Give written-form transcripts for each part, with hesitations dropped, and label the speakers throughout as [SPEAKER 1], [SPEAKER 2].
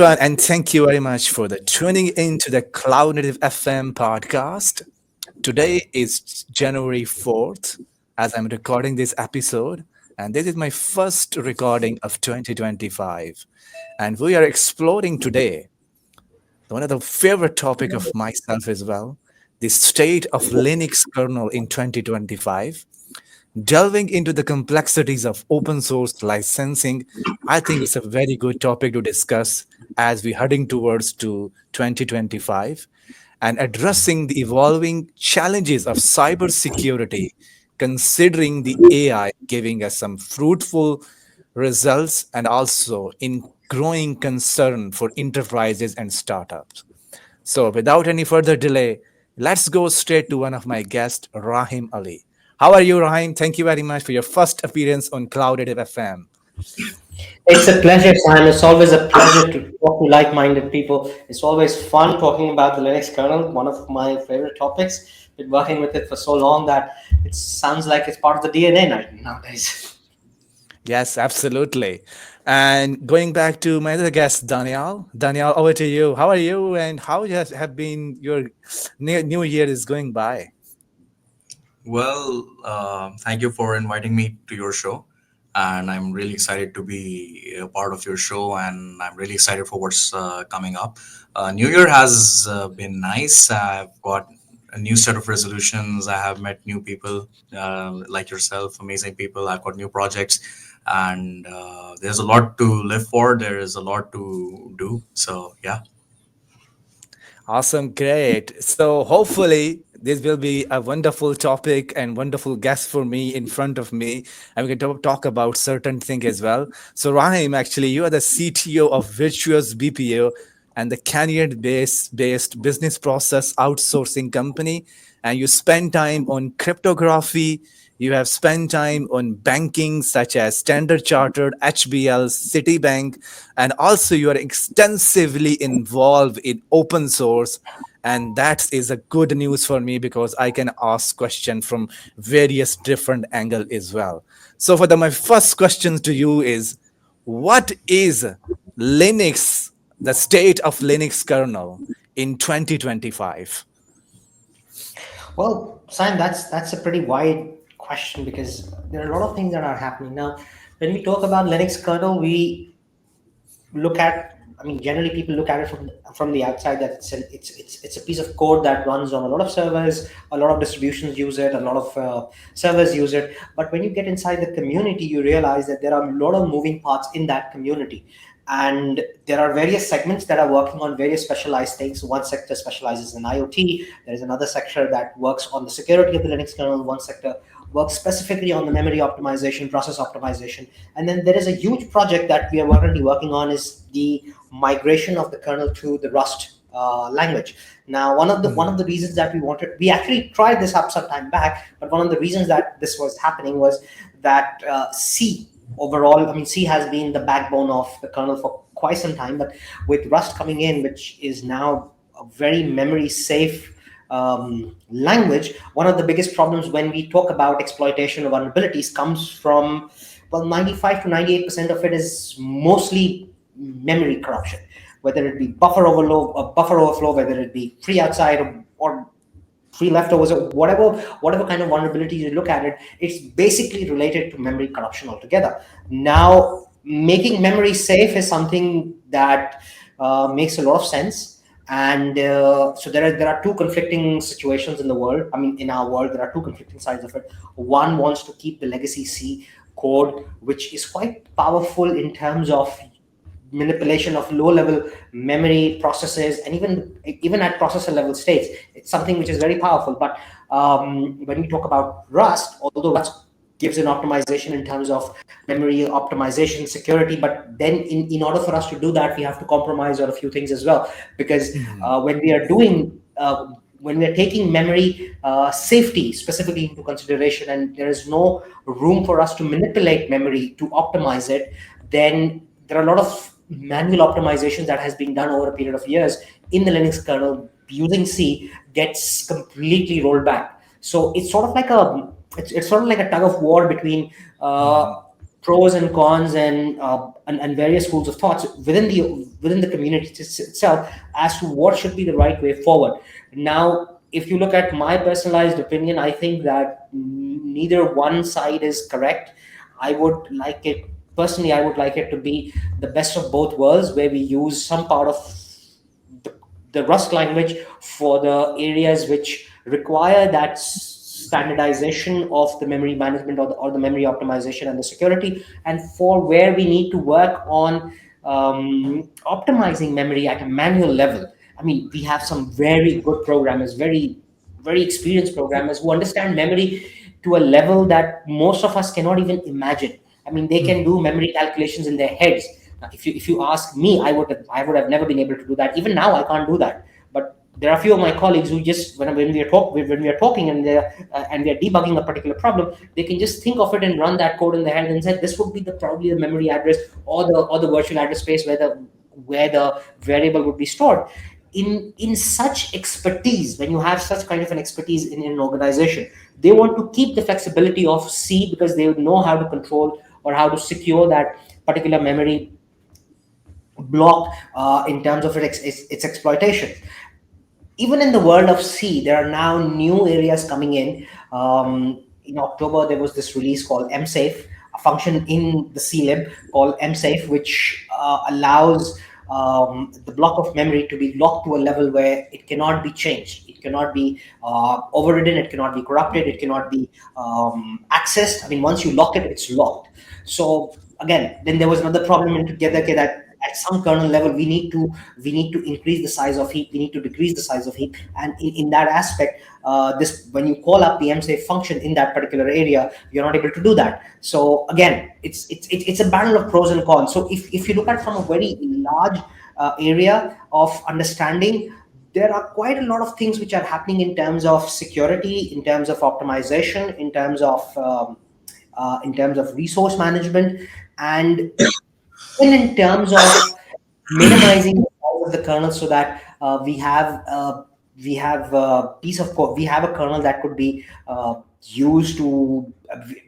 [SPEAKER 1] And thank you very much for the tuning into the Cloud Native FM podcast. Today is January 4th, as I'm recording this episode, and this is my first recording of 2025. And we are exploring today one of the favorite topic of myself as well, the state of Linux kernel in 2025. Delving into the complexities of open source licensing, I think it's a very good topic to discuss as we're heading towards to 2025 and addressing the evolving challenges of cybersecurity, considering the AI giving us some fruitful results and also in growing concern for enterprises and startups. So, without any further delay, let's go straight to one of my guests, Rahim Ali. How are you, Rahim? Thank you very much for your first appearance on Clouded FM.
[SPEAKER 2] It's a pleasure, Sam. It's always a pleasure to talk to like-minded people. It's always fun talking about the Linux kernel, one of my favorite topics. Been working with it for so long that it sounds like it's part of the DNA nowadays.
[SPEAKER 1] Yes, absolutely. And going back to my other guest, Danyal. Danyal, over to you. How are you, and how have been your new year is going by?
[SPEAKER 3] Well, thank you for inviting me to your show. And I'm really excited to be a part of your show. And I'm really excited for what's coming up. New Year has been nice. I've got a new set of resolutions. I have met new people like yourself, amazing people. I've got new projects. And there's a lot to live for. There is a lot to do. So, yeah.
[SPEAKER 1] Awesome, great. So hopefully this will be a wonderful topic and wonderful guest for me in front of me, and we can talk about certain thing as well. So Rahim, actually, you are the CTO of Virtuous BPO and the Canadian-based business process outsourcing company, and you spend time on cryptography. You have spent time on banking such as Standard Chartered, HBL, Citibank, and also you are extensively involved in open source. And that is a good news for me because I can ask questions from various different angle as well. So my first question to you is, what is Linux, the state of Linux kernel in 2025?
[SPEAKER 2] Well, Sam, that's a pretty wide question because there are a lot of things that are happening now. When we talk about Linux kernel, we look at generally people look at it from the outside that it's a piece of code that runs on a lot of servers, a lot of distributions use it, a lot of servers use it. But when you get inside the community, you realize that there are a lot of moving parts in that community, and there are various segments that are working on various specialized things. One sector specializes in IoT. There is another sector that works on the security of the Linux kernel. One sector works specifically on the memory optimization, process optimization. And then there is a huge project that we are currently working on is the migration of the kernel to the Rust language. Now, one of the reasons that we actually tried this up some time back, but one of the reasons that this was happening was that C overall, C has been the backbone of the kernel for quite some time, but with Rust coming in, which is now a very memory safe language, one of the biggest problems when we talk about exploitation of vulnerabilities comes from, well, 95 to 98% of it is mostly memory corruption, whether it be buffer overflow, whether it be free outside or free leftovers, or whatever kind of vulnerability you look at it, it's basically related to memory corruption altogether. Now, making memory safe is something that makes a lot of sense. And so there are two conflicting situations in the world. In our world, there are two conflicting sides of it. One wants to keep the legacy C code, which is quite powerful in terms of manipulation of low-level memory processes, and even at processor level states. It's something which is very powerful. But when we talk about Rust, although Rust gives an optimization in terms of memory optimization, security, but then in order for us to do that, we have to compromise on a few things as well, because when we are taking memory safety specifically into consideration, and there is no room for us to manipulate memory to optimize it, then there are a lot of manual optimization that has been done over a period of years in the Linux kernel using C gets completely rolled back. So it's sort of like a tug of war between pros and cons and various schools of thoughts within the community itself as to what should be the right way forward. Now, if you look at my personalized opinion, I think that neither one side is correct. I would like it personally. I would like it to be the best of both worlds, where we use some part of the, the Rust language for the areas which require that standardization of the memory management or the memory optimization and the security, and for where we need to work on optimizing memory at a manual level. I mean, we have some very good programmers, very experienced programmers who understand memory to a level that most of us cannot even imagine. I mean, they can do memory calculations in their heads. Now, if you ask me, I would have never been able to do that. Even now, I can't do that. But there are a few of my colleagues who just when we are talking and they're debugging a particular problem, they can just think of it and run that code in their head and say this would be probably the memory address or the virtual address space where the variable would be stored. In such expertise, when you have such kind of an expertise in an organization, they want to keep the flexibility of C, because they would know how to control or how to secure that particular memory block in terms of its exploitation. Even in the world of C, there are now new areas coming in. In October, there was this release called MSafe, a function in the CLib called MSafe, which allows the block of memory to be locked to a level where it cannot be changed. It cannot be overridden. It cannot be corrupted. It cannot be accessed. I mean, once you lock it, it's locked. So again, then there was another problem in together, okay, that at some kernel level we need to increase the size of heap, we need to decrease the size of heap, and in that aspect, this when you call up the msafe function in that particular area, you're not able to do that. So again, it's a battle of pros and cons. So if you look at from a very large area of understanding, there are quite a lot of things which are happening in terms of security, in terms of optimization, in terms of resource management, and even in terms of minimizing the size of the kernel, so that we have a piece of code, we have a kernel that could be used to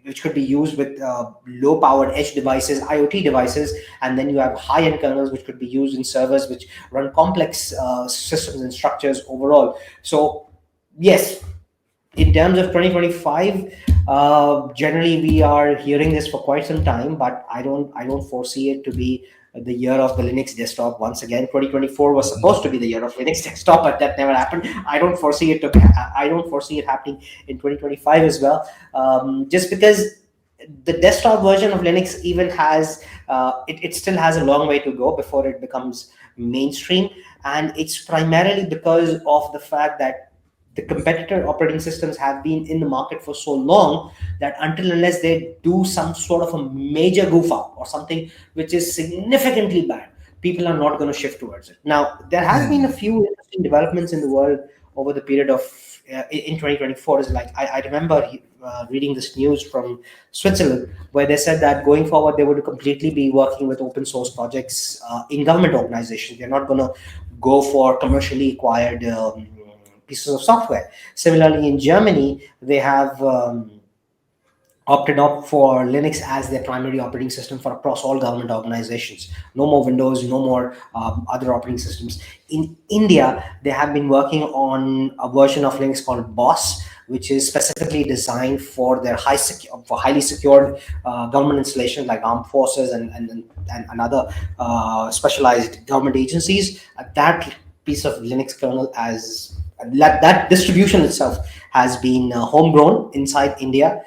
[SPEAKER 2] which could be used with low powered edge devices, IoT devices, and then you have high end kernels which could be used in servers which run complex systems and structures overall. So yes, in terms of 2025, generally we are hearing this for quite some time, but I don't foresee it to be the year of the Linux desktop once again. 2024 was supposed to be the year of Linux desktop, but that never happened. I don't foresee it happening in 2025 as well, just because the desktop version of Linux even has it still has a long way to go before it becomes mainstream, and it's primarily because of the fact that the competitor operating systems have been in the market for so long that until unless they do some sort of a major goof up or something which is significantly bad, people are not going to shift towards it. Now, there has been a few interesting developments in the world over the period of in 2024. Is like I remember reading this news from Switzerland, where they said that going forward they would completely be working with open source projects in government organizations. They're not going to go for commercially acquired pieces of software. Similarly, in Germany, they have opted up for Linux as their primary operating system for across all government organizations. No more Windows, no more other operating systems. In India, they have been working on a version of Linux called BOSS, which is specifically designed for their for highly secured government installations like armed forces and other specialized government agencies. That piece of Linux kernel as that distribution itself has been homegrown inside India,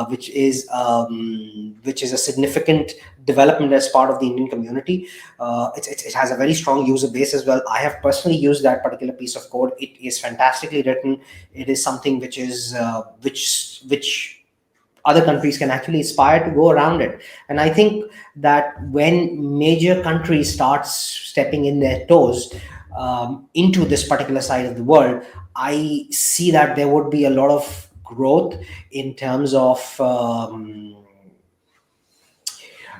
[SPEAKER 2] which is a significant development as part of the Indian community. It has a very strong user base as well. I have personally used that particular piece of code. It is fantastically written. It is something which is which other countries can actually aspire to go around it. And I think that when major countries start stepping in their toes into this particular side of the world, I see that there would be a lot of growth in terms of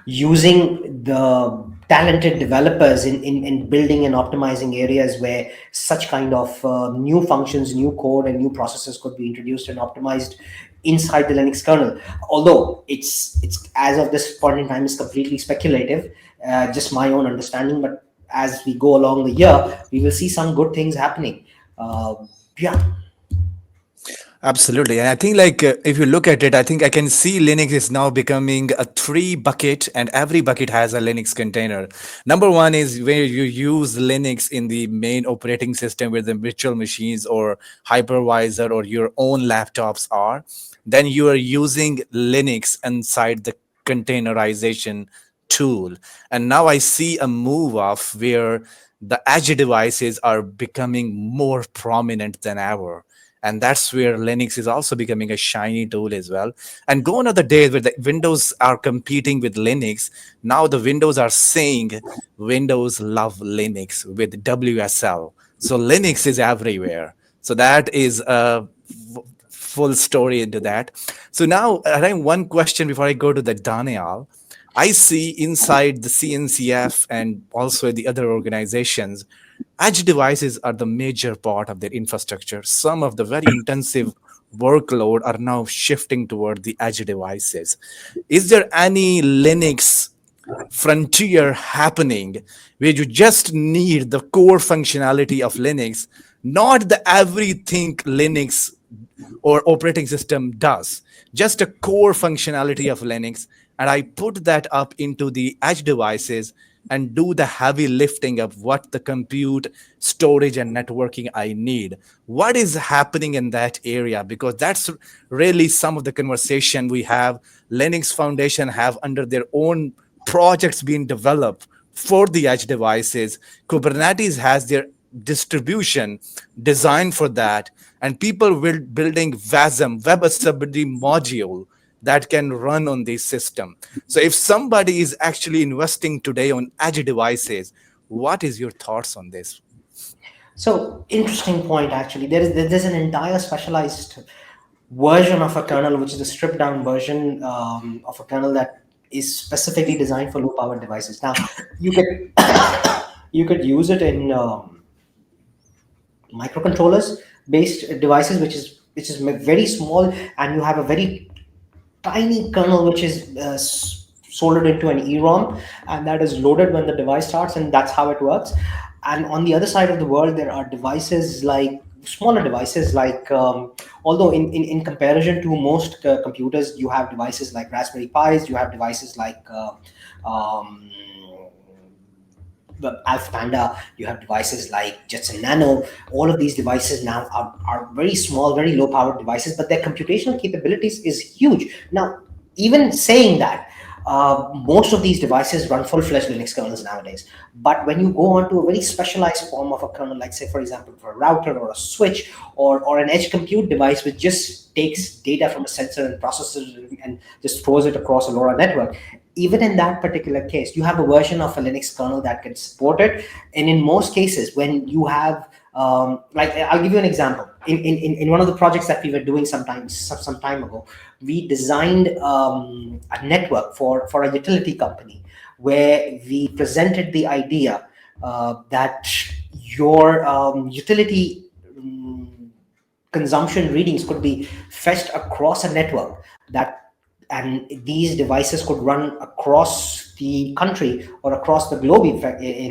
[SPEAKER 2] using the talented developers in building and optimizing areas where such kind of new functions, new code, and new processes could be introduced and optimized inside the Linux kernel. Although it's as of this point in time is completely speculative, just my own understanding. But as we go along the year, we will see some good things happening. Yeah.
[SPEAKER 1] Absolutely. And I think like if you look at it, I think I can see Linux is now becoming a three bucket and every bucket has a Linux container. Number one is where you use Linux in the main operating system where the virtual machines or hypervisor or your own laptops are. Then you are using Linux inside the containerization tool. And now I see a move of where the edge devices are becoming more prominent than ever, and that's where Linux is also becoming a shiny tool as well. And gone are the days where the Windows are competing with Linux. Now the Windows are saying Windows love Linux with WSL. So Linux is everywhere. So that is a full story into that. So now I have one question before I go to the Danyal. I see inside the CNCF and also the other organizations, edge devices are the major part of their infrastructure. Some of the very intensive workload are now shifting toward the edge devices. Is there any Linux frontier happening where you just need the core functionality of Linux, not the everything Linux or operating system does, just a core functionality of Linux, and I put that up into the edge devices and do the heavy lifting of what the compute, storage, and networking I need? What is happening in that area? Because that's really some of the conversation we have. Linux Foundation have under their own projects being developed for the edge devices. Kubernetes has their distribution designed for that, and people will building WASM, WebAssembly module, that can run on this system. So if somebody is actually investing today on edge devices, what is your thoughts on this?
[SPEAKER 2] So interesting point. Actually, there's an entire specialized version of a kernel, which is a stripped down version of a kernel that is specifically designed for low power devices. Now, you could you could use it in microcontrollers based devices, which is very small, and you have a very tiny kernel which is soldered into an EROM, and that is loaded when the device starts, and that's how it works. And on the other side of the world, there are devices like smaller devices like although in comparison to most computers, you have devices like Raspberry Pis, you have devices like um, the Alpha Panda, you have devices like Jetson Nano. All of these devices now are very small, very low powered devices, but their computational capabilities is huge. Now, even saying that, most of these devices run full-fledged Linux kernels nowadays. But when you go on to a very specialized form of a kernel, like say, for example, for a router or a switch or an edge compute device, which just takes data from a sensor and processes it and just throws it across a LoRa network, even in that particular case, you have a version of a Linux kernel that can support it. And in most cases, when you have, like, I'll give you an example. In one of the projects that we were doing some time ago, we designed a network for a utility company where we presented the idea that your utility consumption readings could be fetched across a network that, and these devices could run across the country or across the globe, in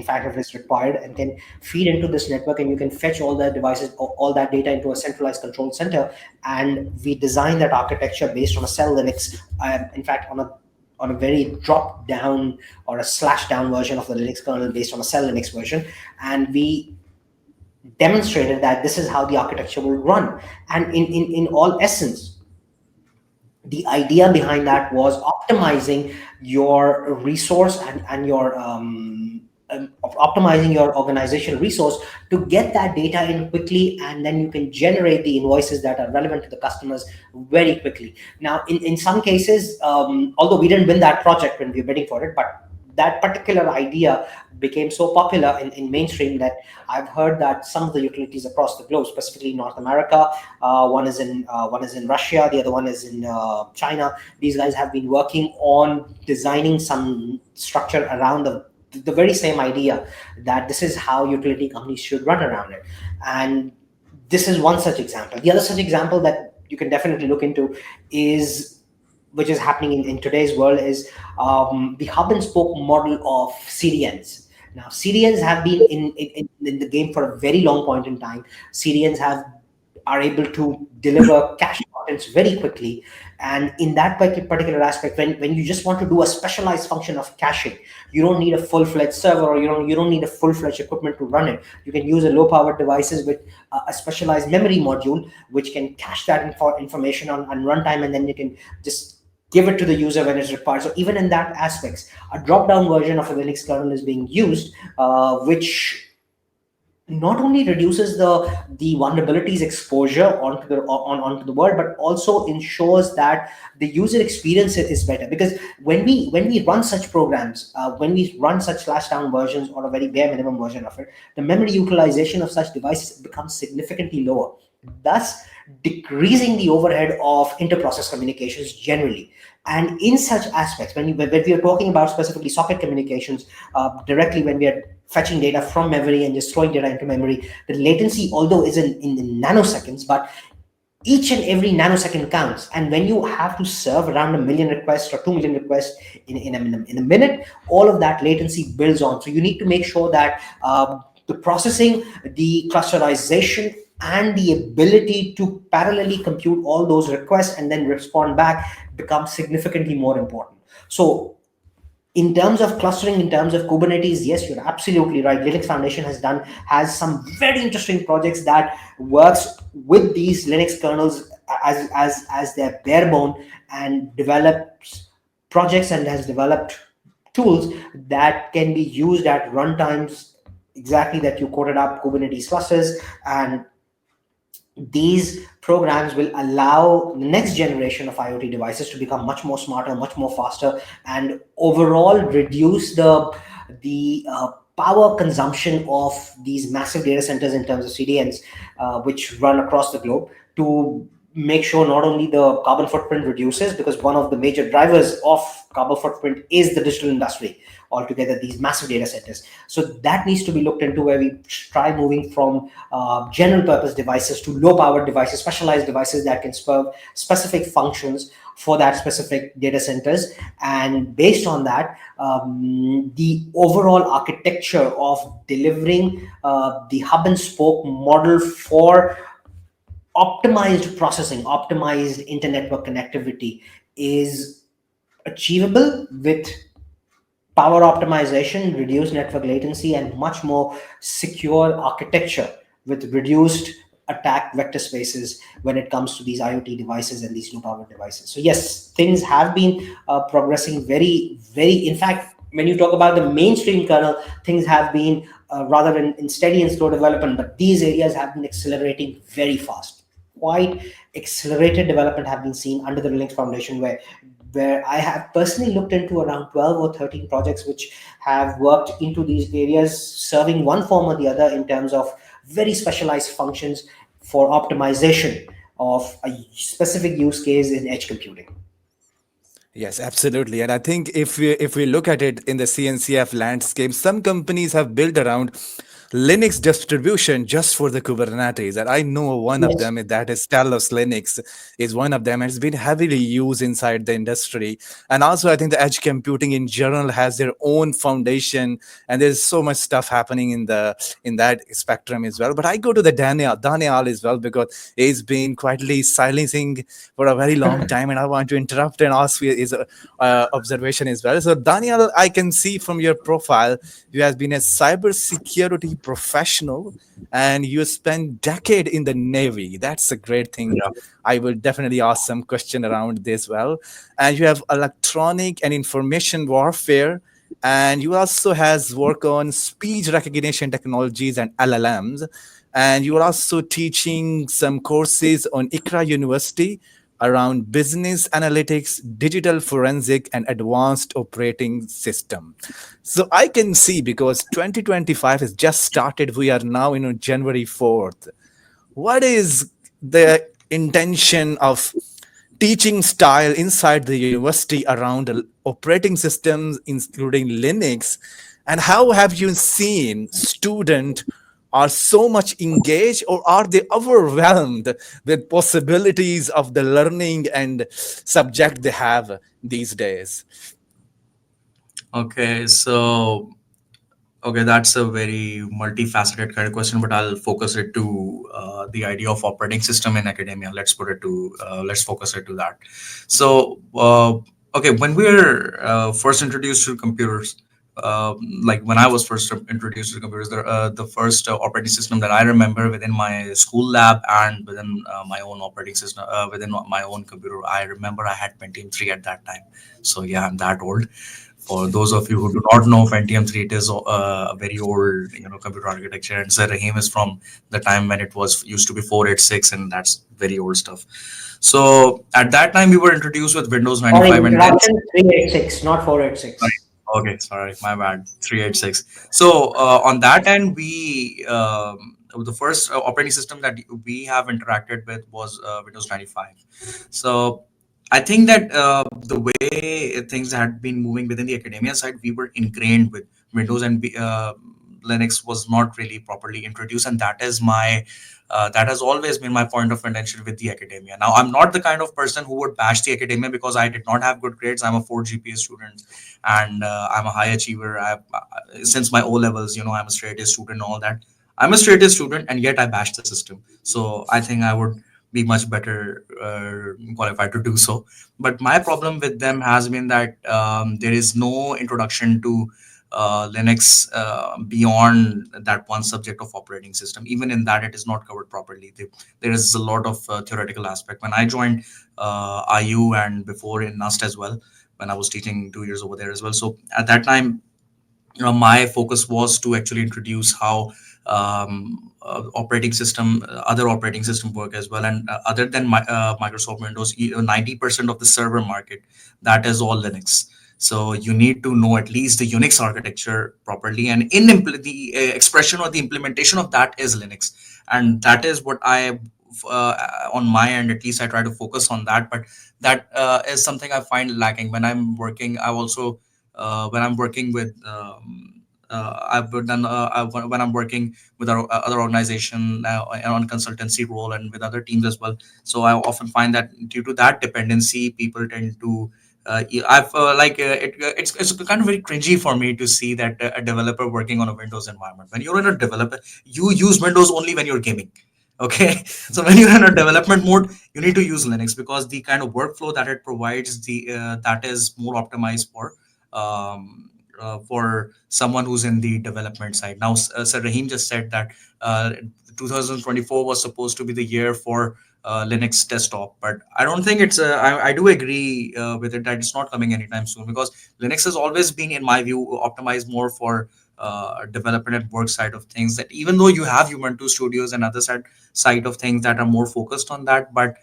[SPEAKER 2] fact if it's required, and then feed into this network, and you can fetch all the devices, all that data into a centralized control center. And we designed that architecture based on a cell Linux, in fact on a very drop down or a slash down version of the Linux kernel based on a cell Linux version, and we demonstrated that this is how the architecture will run. And in all essence, the idea behind that was optimizing your resource and your optimizing your organizational resource to get that data in quickly, and then you can generate the invoices that are relevant to the customers very quickly. Now, in some cases, although we didn't win that project when we were bidding for it, but that particular idea became so popular in mainstream that I've heard that some of the utilities across the globe, specifically North America, one is in Russia, the other one is in China. These guys have been working on designing some structure around the very same idea, that this is how utility companies should run around it. And this is one such example. The other such example that you can definitely look into is, which is happening in today's world, is the hub and spoke model of CDNs. Now, CDNs have been in the game for a very long point in time. CDNs are able to deliver cache contents very quickly. And in that particular aspect, when you just want to do a specialized function of caching, you don't need a full-fledged server, or you don't need a full-fledged equipment to run it. You can use a low-powered devices with a specialized memory module, which can cache that information on runtime, and then you can just give it to the user when it's required. So even in that aspects, a drop-down version of a Linux kernel is being used, which not only reduces the vulnerabilities exposure onto the world, but also ensures that the user experience is better. Because when we run such programs, when we run such slash down versions or a very bare minimum version of it, the memory utilization of such devices becomes significantly lower, thus decreasing the overhead of inter-process communications generally. And in such aspects, when we are talking about specifically socket communications, directly when we are fetching data from memory and just throwing data into memory, the latency, although is in nanoseconds, but each and every nanosecond counts. And when you have to serve around 1 million requests or 2 million requests in a minute, all of that latency builds on. So you need to make sure that the processing, the clusterization, and the ability to parallelly compute all those requests and then respond back becomes significantly more important. So in terms of clustering, in terms of Kubernetes, yes, you're absolutely right. Linux Foundation has some very interesting projects that works with these Linux kernels as their bare bone, and develops projects and has developed tools that can be used at runtimes, exactly that you quoted up, Kubernetes clusters. And these programs will allow the next generation of IoT devices to become much more smarter, much more faster, and overall reduce the power consumption of these massive data centers in terms of CDNs, which run across the globe, to make sure not only the carbon footprint reduces, because one of the major drivers of carbon footprint is the digital industry altogether, these massive data centers. So that needs to be looked into, where we try moving from general purpose devices to low powered devices, specialized devices that can serve specific functions for that specific data centers. And based on that, the overall architecture of delivering the hub and spoke model for optimized processing, optimized internetwork connectivity is achievable with power optimization, reduced network latency, and much more secure architecture with reduced attack vector spaces when it comes to these IoT devices and these low power devices. So yes, things have been progressing very, very. In fact, when you talk about the mainstream kernel, things have been rather in steady and slow development, but these areas have been accelerating very fast. Quite accelerated development have been seen under the Linux Foundation, where I have personally looked into around 12 or 13 projects which have worked into these areas, serving one form or the other in terms of very specialized functions for optimization of a specific use case in edge computing.
[SPEAKER 1] Yes, absolutely. And I think if we look at it in the CNCF landscape, some companies have built around Linux distribution just for the Kubernetes. And I know one of
[SPEAKER 2] Yes.
[SPEAKER 1] them, that is Talos Linux, is one of them. And it's been heavily used inside the industry. And also, I think the edge computing in general has their own foundation, and there's so much stuff happening in that spectrum as well. But I go to the Danyal as well, because he's been quietly silencing for a very long time, and I want to interrupt and ask you his observation as well. So, Daniel, I can see from your profile you have been a cybersecurity professional, and you spent decade in the Navy. That's a great thing.
[SPEAKER 3] Yeah.
[SPEAKER 1] I will definitely ask some question around this well. And you have electronic and information warfare, and you also has work on speech recognition technologies and LLMs, and you are also teaching some courses on ICRA University around business analytics, digital forensic, and advanced operating system. So I can see, because 2025 has just started, we are now in January 4th. What is the intention of teaching style inside the university around the operating systems, including Linux? And how have you seen student are so much engaged, or are they overwhelmed with possibilities of the learning and subject they have these days?
[SPEAKER 3] Okay, so okay, that's a very multifaceted kind of question, but I'll focus it to the idea of operating system in academia. Let's focus it to that. So, okay, when we were first introduced to computers, like when I was first introduced to computers, the first operating system that I remember within my school lab and within my own operating system, within my own computer, I remember I had Pentium 3 at that time. So yeah, I'm that old. For those of you who do not know, Pentium 3, it is a very old, computer architecture, and Sir Rahim is from the time when it was used to be 486, and that's very old stuff. So at that time, we were introduced with Windows
[SPEAKER 2] Sorry,
[SPEAKER 3] 95, and then
[SPEAKER 2] interruption. 386, not
[SPEAKER 3] sorry.
[SPEAKER 2] 486.
[SPEAKER 3] Okay, sorry, my bad. 386. So on that end, the first operating system that we have interacted with was Windows 95. So I think that the way things had been moving within the academia side, we were ingrained with Windows, and Linux was not really properly introduced, and that has always been my point of contention with the academia. Now, I'm not the kind of person who would bash the academia because I did not have good grades. I'm a 4 GPA student, and I'm a high achiever. Since my O levels, I'm a straight A student and all that. I'm a straight A student, and yet I bashed the system. So I think I would be much better qualified to do so. But my problem with them has been that there is no introduction to Linux beyond that one subject of operating system. Even in that, it is not covered properly. There is a lot of theoretical aspect. When I joined IU and before in NUST as well, when I was teaching 2 years over there as well. So at that time, my focus was to actually introduce how other operating system work as well. And other than Microsoft Windows, 90% of the server market, that is all Linux. So you need to know at least the Unix architecture properly, and the expression or the implementation of that is Linux, and that is what on my end, at least I try to focus on that. But that is something I find lacking when I'm working. I also when I'm working with I've done when I'm working with our other organization on consultancy role and with other teams as well. So I often find that due to that dependency, people tend to I've it's kind of very cringy for me to see that a developer working on a Windows environment. When you're in a developer, you use Windows only when you're gaming. Okay, so when you're in a development mode, you need to use Linux because the kind of workflow that it provides, the that is more optimized for someone who's in the development side. Now, Sir Rahim just said that 2024 was supposed to be the year for Linux desktop, but I don't think I do agree with it that it's not coming anytime soon because Linux has always been, in my view, optimized more for development and work side of things. That even though you have Ubuntu Studios and other side of things that are more focused on that, but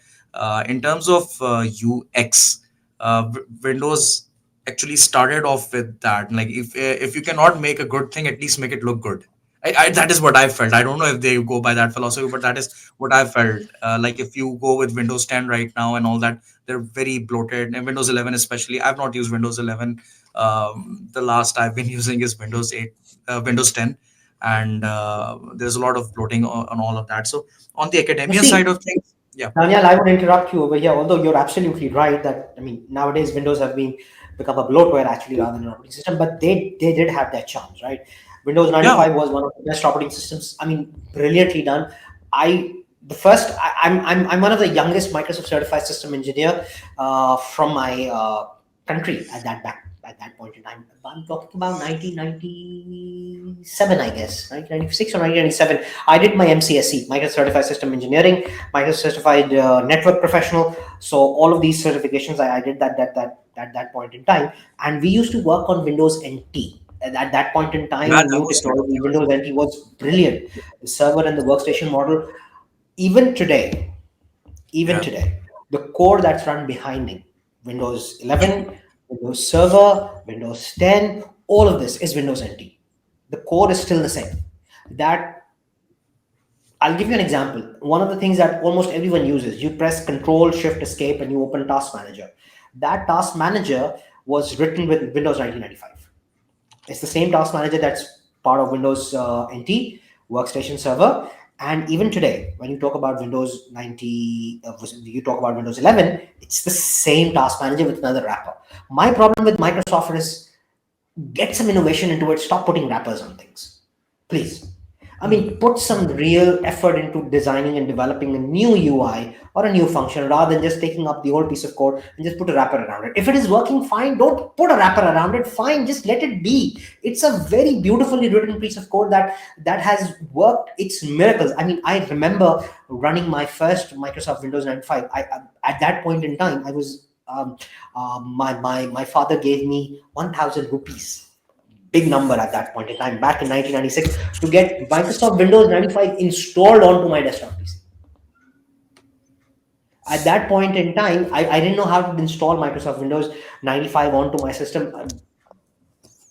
[SPEAKER 3] in terms of UX, Windows actually started off with that. Like if you cannot make a good thing, at least make it look good. That is what I felt. I don't know if they go by that philosophy, but that is what I felt. Like if you go with Windows 10 right now and all that, they're very bloated. And Windows 11 especially. I've not used Windows 11. The last I've been using is Windows 8, Windows 10, and there's a lot of bloating on all of that. So on the
[SPEAKER 2] You
[SPEAKER 3] academia side
[SPEAKER 2] see,
[SPEAKER 3] of things, yeah,
[SPEAKER 2] Daniel, I would interrupt you over here, although you're absolutely right that, I mean, nowadays Windows have become a bloatware actually rather than an operating system, but they did have their charms, right? Windows
[SPEAKER 3] yeah,
[SPEAKER 2] 95 was one of the best operating systems. I mean, brilliantly done. I the first I, I'm one of the youngest Microsoft certified system engineer from my country at that point in time. I'm talking about 1997, I guess, 1996 or 1997. I did my MCSE, Microsoft Certified System Engineering, Microsoft Certified Network Professional. So all of these certifications I did that at that point in time, and we used to work on Windows NT. At that point in
[SPEAKER 3] yeah,
[SPEAKER 2] time,
[SPEAKER 3] that
[SPEAKER 2] new
[SPEAKER 3] was state of
[SPEAKER 2] technology,
[SPEAKER 3] the art.
[SPEAKER 2] Windows NT was brilliant. The server and the workstation model, even today, even
[SPEAKER 3] Yeah.
[SPEAKER 2] today, the core that's run behind it, Windows 11, Windows Server, Windows 10, all of this is Windows NT. The core is still the same. That I'll give you an example. One of the things that almost everyone uses, you press Control Shift Escape and you open Task Manager. That Task Manager was written with Windows 1995. It's the same task manager that's part of Windows NT. workstation server. And even today, when you talk about Windows 90, you talk about Windows 11, it's the same task manager with another wrapper. My problem with Microsoft is get some innovation into it. Stop putting wrappers on things, please. I mean, put some real effort into designing and developing a new UI or a new function rather than just taking up the old piece of code and just put a wrapper around it. If it is working fine, don't put a wrapper around it. Fine, just let it be. It's a very beautifully written piece of code that has worked its miracles. I mean, I remember running my first Microsoft Windows 95. At that point in time, I was my father gave me 1,000 rupees, big number at that point in time, back in 1996, to get Microsoft Windows 95 installed onto my desktop PC. At that point in time, I didn't know how to install Microsoft Windows 95 onto my system.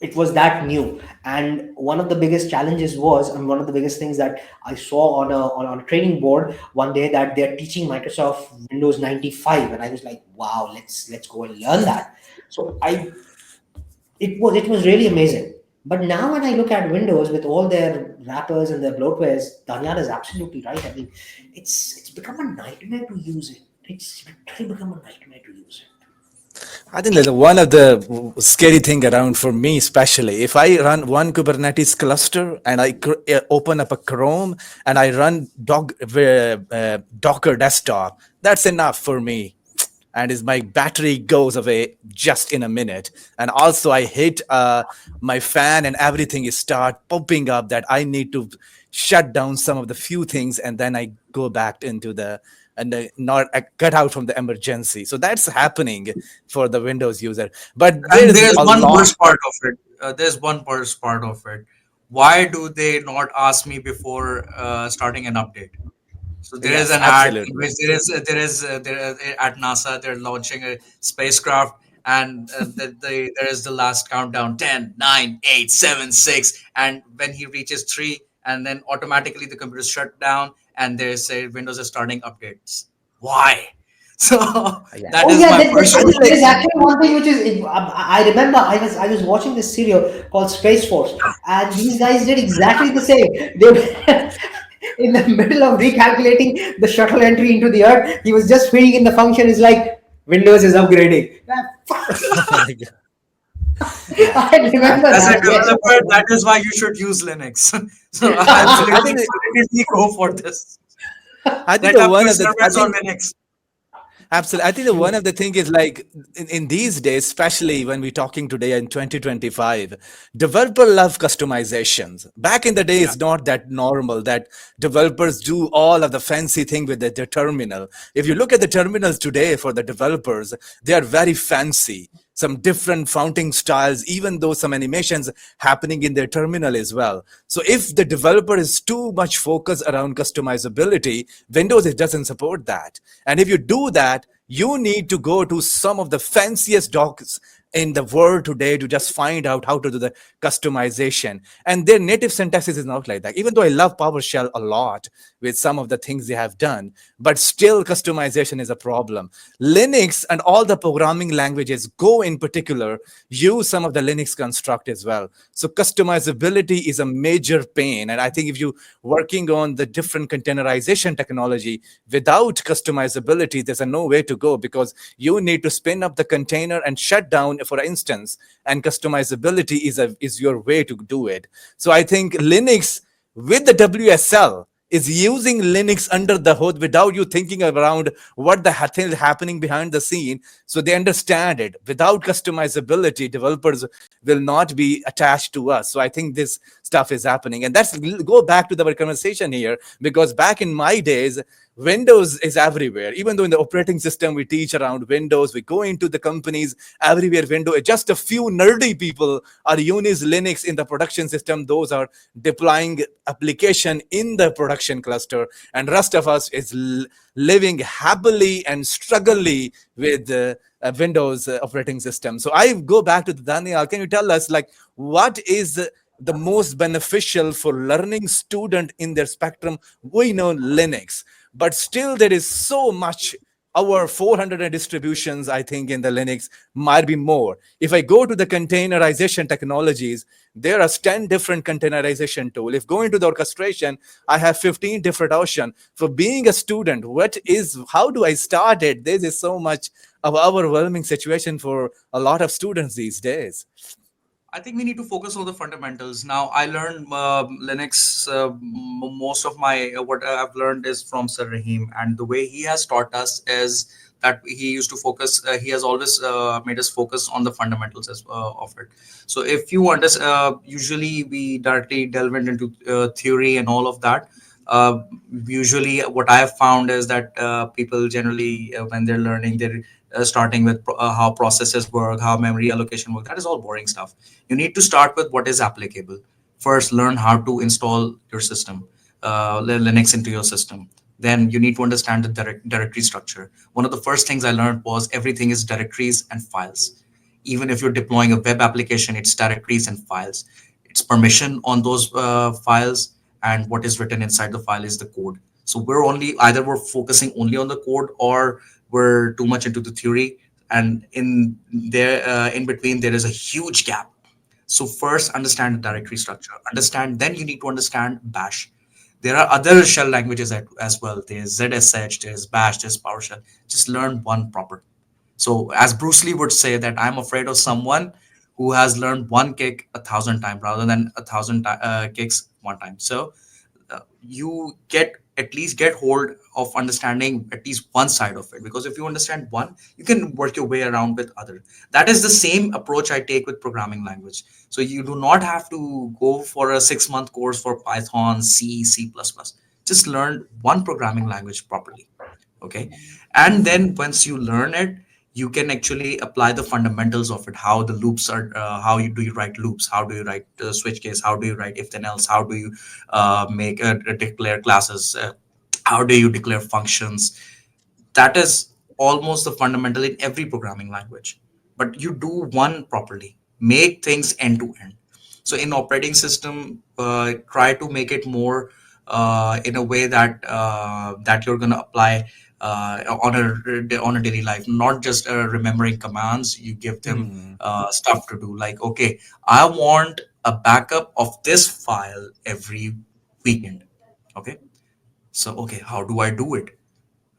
[SPEAKER 2] It was that new. And one of the biggest challenges was, and one of the biggest things that I saw on a training board one day, that they're teaching Microsoft Windows 95. And I was like, wow, let's go and learn that. So it was really amazing. But now when I look at Windows with all their wrappers and their bloatwares, Danyal is absolutely right. I mean, it's become a nightmare to use it. It's literally become a nightmare to use it.
[SPEAKER 1] I think there's one of the scary thing around for me, especially if I run one Kubernetes cluster and I open up a Chrome and I run Docker desktop, that's enough for me. And is my battery goes away just in a minute. And also I hit my fan and everything is start popping up that I need to shut down some of the few things, and then I go back into the and not cut out from the emergency. So that's happening for the Windows user. But there
[SPEAKER 3] And
[SPEAKER 1] is
[SPEAKER 3] there's
[SPEAKER 1] a
[SPEAKER 3] one
[SPEAKER 1] lot.
[SPEAKER 3] worst part of it. There's one worst part of it. Why do they not ask me before starting an update? So there is
[SPEAKER 1] Yes,
[SPEAKER 3] an ad in
[SPEAKER 1] absolutely.
[SPEAKER 3] which at NASA they're launching a spacecraft, and there is the last countdown: 10, 9, 8, 7, 6, and when he reaches 3, and then automatically the computer shut down, and they say Windows is starting updates. Why? So
[SPEAKER 1] Yeah.
[SPEAKER 3] that
[SPEAKER 2] Oh
[SPEAKER 3] is
[SPEAKER 2] yeah,
[SPEAKER 3] my
[SPEAKER 2] there,
[SPEAKER 3] first
[SPEAKER 2] there, there is
[SPEAKER 3] question.
[SPEAKER 2] actually one thing which is I remember I was watching this serial called Space Force, and these guys did exactly the same. They were in the middle of recalculating the shuttle entry into the Earth. He was just feeding in the function. Is like Windows is upgrading.
[SPEAKER 1] Oh my God. Yeah.
[SPEAKER 2] I remember
[SPEAKER 3] As a
[SPEAKER 2] that. Yes.
[SPEAKER 3] developer, that is why you should use Linux. So
[SPEAKER 1] I
[SPEAKER 3] absolutely,
[SPEAKER 1] think
[SPEAKER 3] absolutely go for this.
[SPEAKER 1] I think
[SPEAKER 3] Set
[SPEAKER 1] the
[SPEAKER 3] up
[SPEAKER 1] one
[SPEAKER 3] your
[SPEAKER 1] of the I
[SPEAKER 3] servers on
[SPEAKER 1] think
[SPEAKER 3] Linux.
[SPEAKER 1] absolutely. I think that one of the thing is like in these days, especially when we're talking today in 2025, developer love customizations. Back in the day,
[SPEAKER 3] Yeah.
[SPEAKER 1] it's not that normal that developers do all of the fancy thing with their terminal. If you look at the terminals today for the developers, they are very fancy. Some different founting styles, even though some animations happening in their terminal as well. So if the developer is too much focused around customizability, Windows it doesn't support that. And if you do that, you need to go to some of the fanciest docs in the world today to just find out how to do the customization. And their native syntax is not like that. Even though I love PowerShell a lot with some of the things they have done, but still customization is a problem. Linux and all the programming languages Go in particular use some of the Linux construct as well. So customizability is a major pain. And I think if you working on the different containerization technology without customizability, there's a no way to go because you need to spin up the container and shut down, for instance, and customizability is your way to do it. So I think Linux with the WSL is using Linux under the hood without you thinking around what the thing is happening behind the scene. So they understand it. Without customizability, developers will not be attached to us. So I think this stuff is happening. And that's go back to our conversation here, because back in my days, Windows is everywhere. Even though in the operating system we teach around Windows, we go into the companies everywhere Windows. Just a few nerdy people are using Linux in the production system. Those are deploying application in the production cluster, and rest of us is living happily and struggling with Windows operating system. So I go back to Daniel. Can you tell us like what is the most beneficial for learning student in their spectrum? We know Linux, but still there is so much Our 400 distributions, I think, in the Linux might be more. If I go to the containerization technologies, there are 10 different containerization tools. If going to the orchestration, I have 15 different options. For being a student, how do I start it? This is so much of overwhelming situation for a lot of students these days.
[SPEAKER 3] I think we need to focus on the fundamentals. Now, I learned Linux. Most of my what I've learned is from Sir Rahim, and the way he has taught us is that he used to focus. He has always made us focus on the fundamentals of it. So, if you understand, usually we directly delve into theory and all of that. Usually, what I have found is that people generally, when they're learning, they're starting with how processes work, how memory allocation work. That is all boring stuff. You need to start with what is applicable. First, learn how to install your system, Linux into your system. Then you need to understand the directory structure. One of the first things I learned was everything is directories and files. Even if you're deploying a web application, it's directories and files. It's permission on those files, and what is written inside the file is the code. So we're only either we're focusing only on the code, or we're too much into the theory, and in between there is a huge gap. So first, understand the directory structure. Understand, then you need to understand Bash. There are other shell languages as well. There's ZSH, there's Bash, there's PowerShell. Just learn one proper. So as Bruce Lee would say, that I'm afraid of someone who has learned one kick 1,000 times rather than 1,000 kicks one time. So you get at least get hold of understanding at least one side of it, because if you understand one, you can work your way around with other. That is the same approach I take with programming language. So you do not have to go for a 6-month course for Python, C++. Just learn one programming language properly. Okay. And then once you learn it, you can actually apply the fundamentals of it, how the loops are, how you do you write loops, how do you write switch case, how do you write if then else, how do you make declare classes, how do you declare functions. That is almost the fundamental in every programming language. But you do one properly, make things end to end. So in operating system, try to make it more in a way that you're going to apply on a daily life, not just remembering commands. You give them
[SPEAKER 1] Hmm.
[SPEAKER 3] stuff to do, like, okay, I want a backup of this file every weekend. Okay, so okay, how do I do it?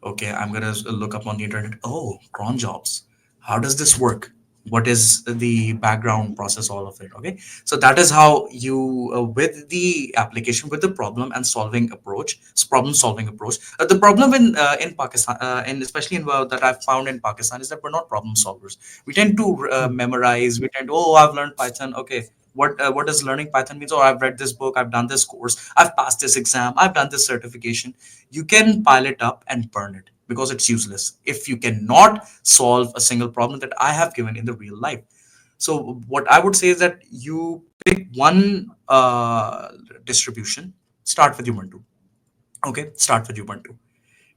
[SPEAKER 3] Okay, I'm gonna look up on the internet. Oh, cron jobs. How does this work? What is the background process? All of it. Okay, so that is how you, with the application, with the problem and solving approach, problem solving approach. The problem in Pakistan, and especially in that I've found in Pakistan, is that we're not problem solvers. We tend to memorize. We tend to, oh, I've learned Python. Okay, what does learning Python means? Oh, I've read this book. I've done this course. I've passed this exam. I've done this certification. You can pile it up and burn it because it's useless if you cannot solve a single problem that I have given in the real life. So what I would say is that you pick one distribution, start with Ubuntu. Okay, start with Ubuntu.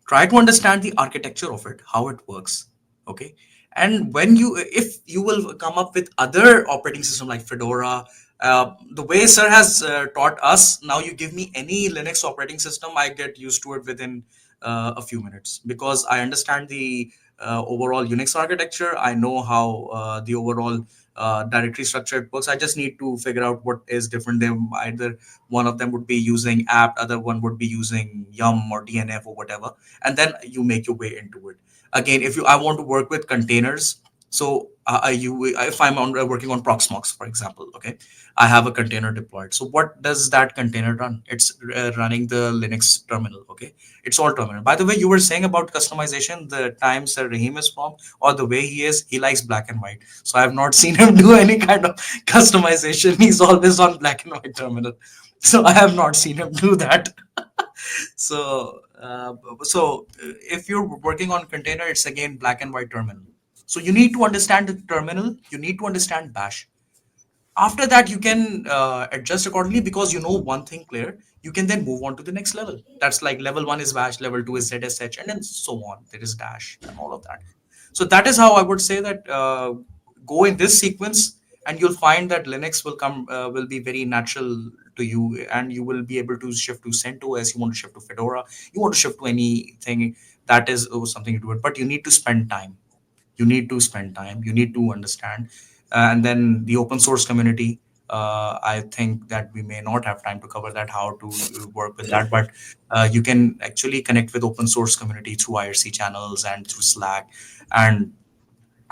[SPEAKER 3] Try to understand the architecture of it, how it works. Okay, and when you, if you will come up with other operating system like Fedora, the way sir has taught us, now you give me any Linux operating system, I get used to it within a few minutes, because I understand the overall Unix architecture. I know how the overall directory structure works. I just need to figure out what is different. Them either one of them would be using apt, other one would be using yum or DNF or whatever, and then you make your way into it. Again, if you I want to work with containers, so you if I'm working on Proxmox, for example, okay, I have a container deployed. So what does that container run? It's running the Linux terminal. Okay, it's all terminal. By the way, you were saying about customization, the time Sir Rahim is from, or the way he is, he likes black and white. So I have not seen him do any kind of customization. He's always on black and white terminal. So I have not seen him do that. So if you're working on container, it's again black and white terminal. So you need to understand the terminal. You need to understand Bash. After that, you can adjust accordingly, because you know one thing clear. You can then move on to the next level. That's like level one is Bash, level two is ZSH, and then so on. There is Dash and all of that. So that is how I would say that go in this sequence, and you'll find that Linux will be very natural to you, and you will be able to shift to CentOS. You want to shift to Fedora, you want to shift to anything. that is something you do it, but you need to spend time. You need to understand. And then the open source community, I think that we may not have time to cover that, how to work with that, but you can actually connect with open source community through IRC channels and through Slack, and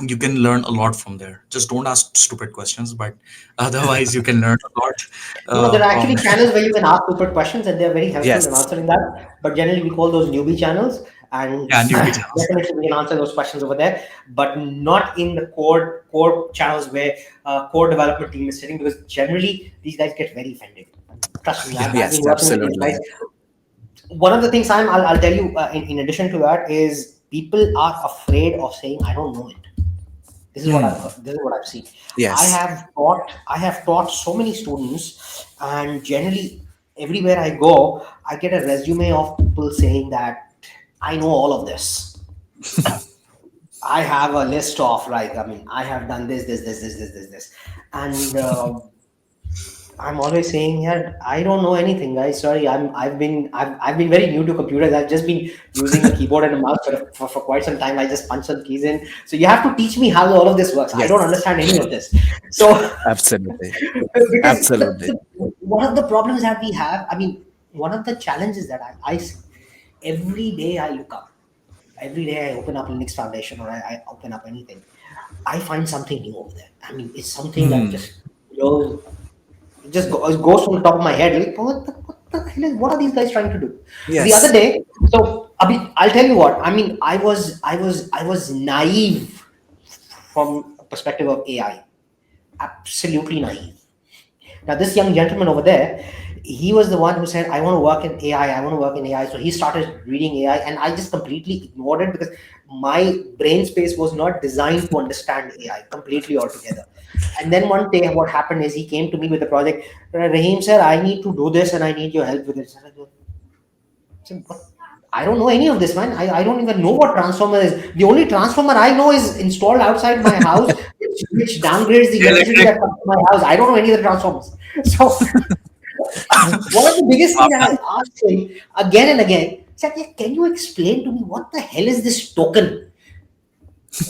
[SPEAKER 3] you can learn a lot from there. Just don't ask stupid questions, but otherwise you can learn a lot
[SPEAKER 2] No, there are
[SPEAKER 3] from
[SPEAKER 2] actually channels where you can ask stupid questions and they're very helpful in
[SPEAKER 1] Yes.
[SPEAKER 2] answering that. But generally, we call those newbie channels, and
[SPEAKER 3] yeah, newbie channels.
[SPEAKER 2] definitely we can answer those questions over there, but not in the core channels where core development team is sitting, because generally these guys get very offended. Trust me, I've
[SPEAKER 1] Yes,
[SPEAKER 2] been working with these guys.
[SPEAKER 1] absolutely.
[SPEAKER 2] One of the things I'll tell you in addition to that is people are afraid of saying I don't know it. This is what I've heard. This is what I've seen.
[SPEAKER 1] Yes.
[SPEAKER 2] I have taught so many students, and generally everywhere I go, I get a resume of people saying that I know all of this. I have a list of, like, I mean, I have done this, and I'm always saying here, I don't know anything, guys. Sorry, I've been very new to computers. I've just been using a keyboard and a mouse for quite some time. I just punch some keys in. So you have to teach me how all of this works. I don't
[SPEAKER 1] Yes.
[SPEAKER 2] understand any of this. So
[SPEAKER 1] Absolutely.
[SPEAKER 2] because
[SPEAKER 1] Absolutely.
[SPEAKER 2] one of the problems that we have, I mean, one of the challenges that I see every day I look up, every day I open up Linux Foundation or I open up anything, I find something new over there. I mean, it's something that just blows, it just goes from the top of my head. Like, what the hell is, what are these guys trying to do? The other
[SPEAKER 1] Yes.
[SPEAKER 2] day, so I mean, I'll tell you what. I mean, I was naive from a perspective of AI. Absolutely naive. Now, this young gentleman over there, he was the one who said, I want to work in AI. I want to work in AI. So he started reading AI, and I just completely ignored it because my brain space was not designed to understand AI completely altogether. And then one day, what happened is he came to me with a project. Rahim sir, I need to do this and I need your help with it. Said, "What? I don't know any of this, man. I don't even know what transformer is. The only transformer I know is installed outside my house, which downgrades the electricity
[SPEAKER 3] Electric.
[SPEAKER 2] that comes to my house. I don't know any of the transformers. So one of the biggest things that I asked him again and again, said, "Yeah, can you explain to me what the hell is this token?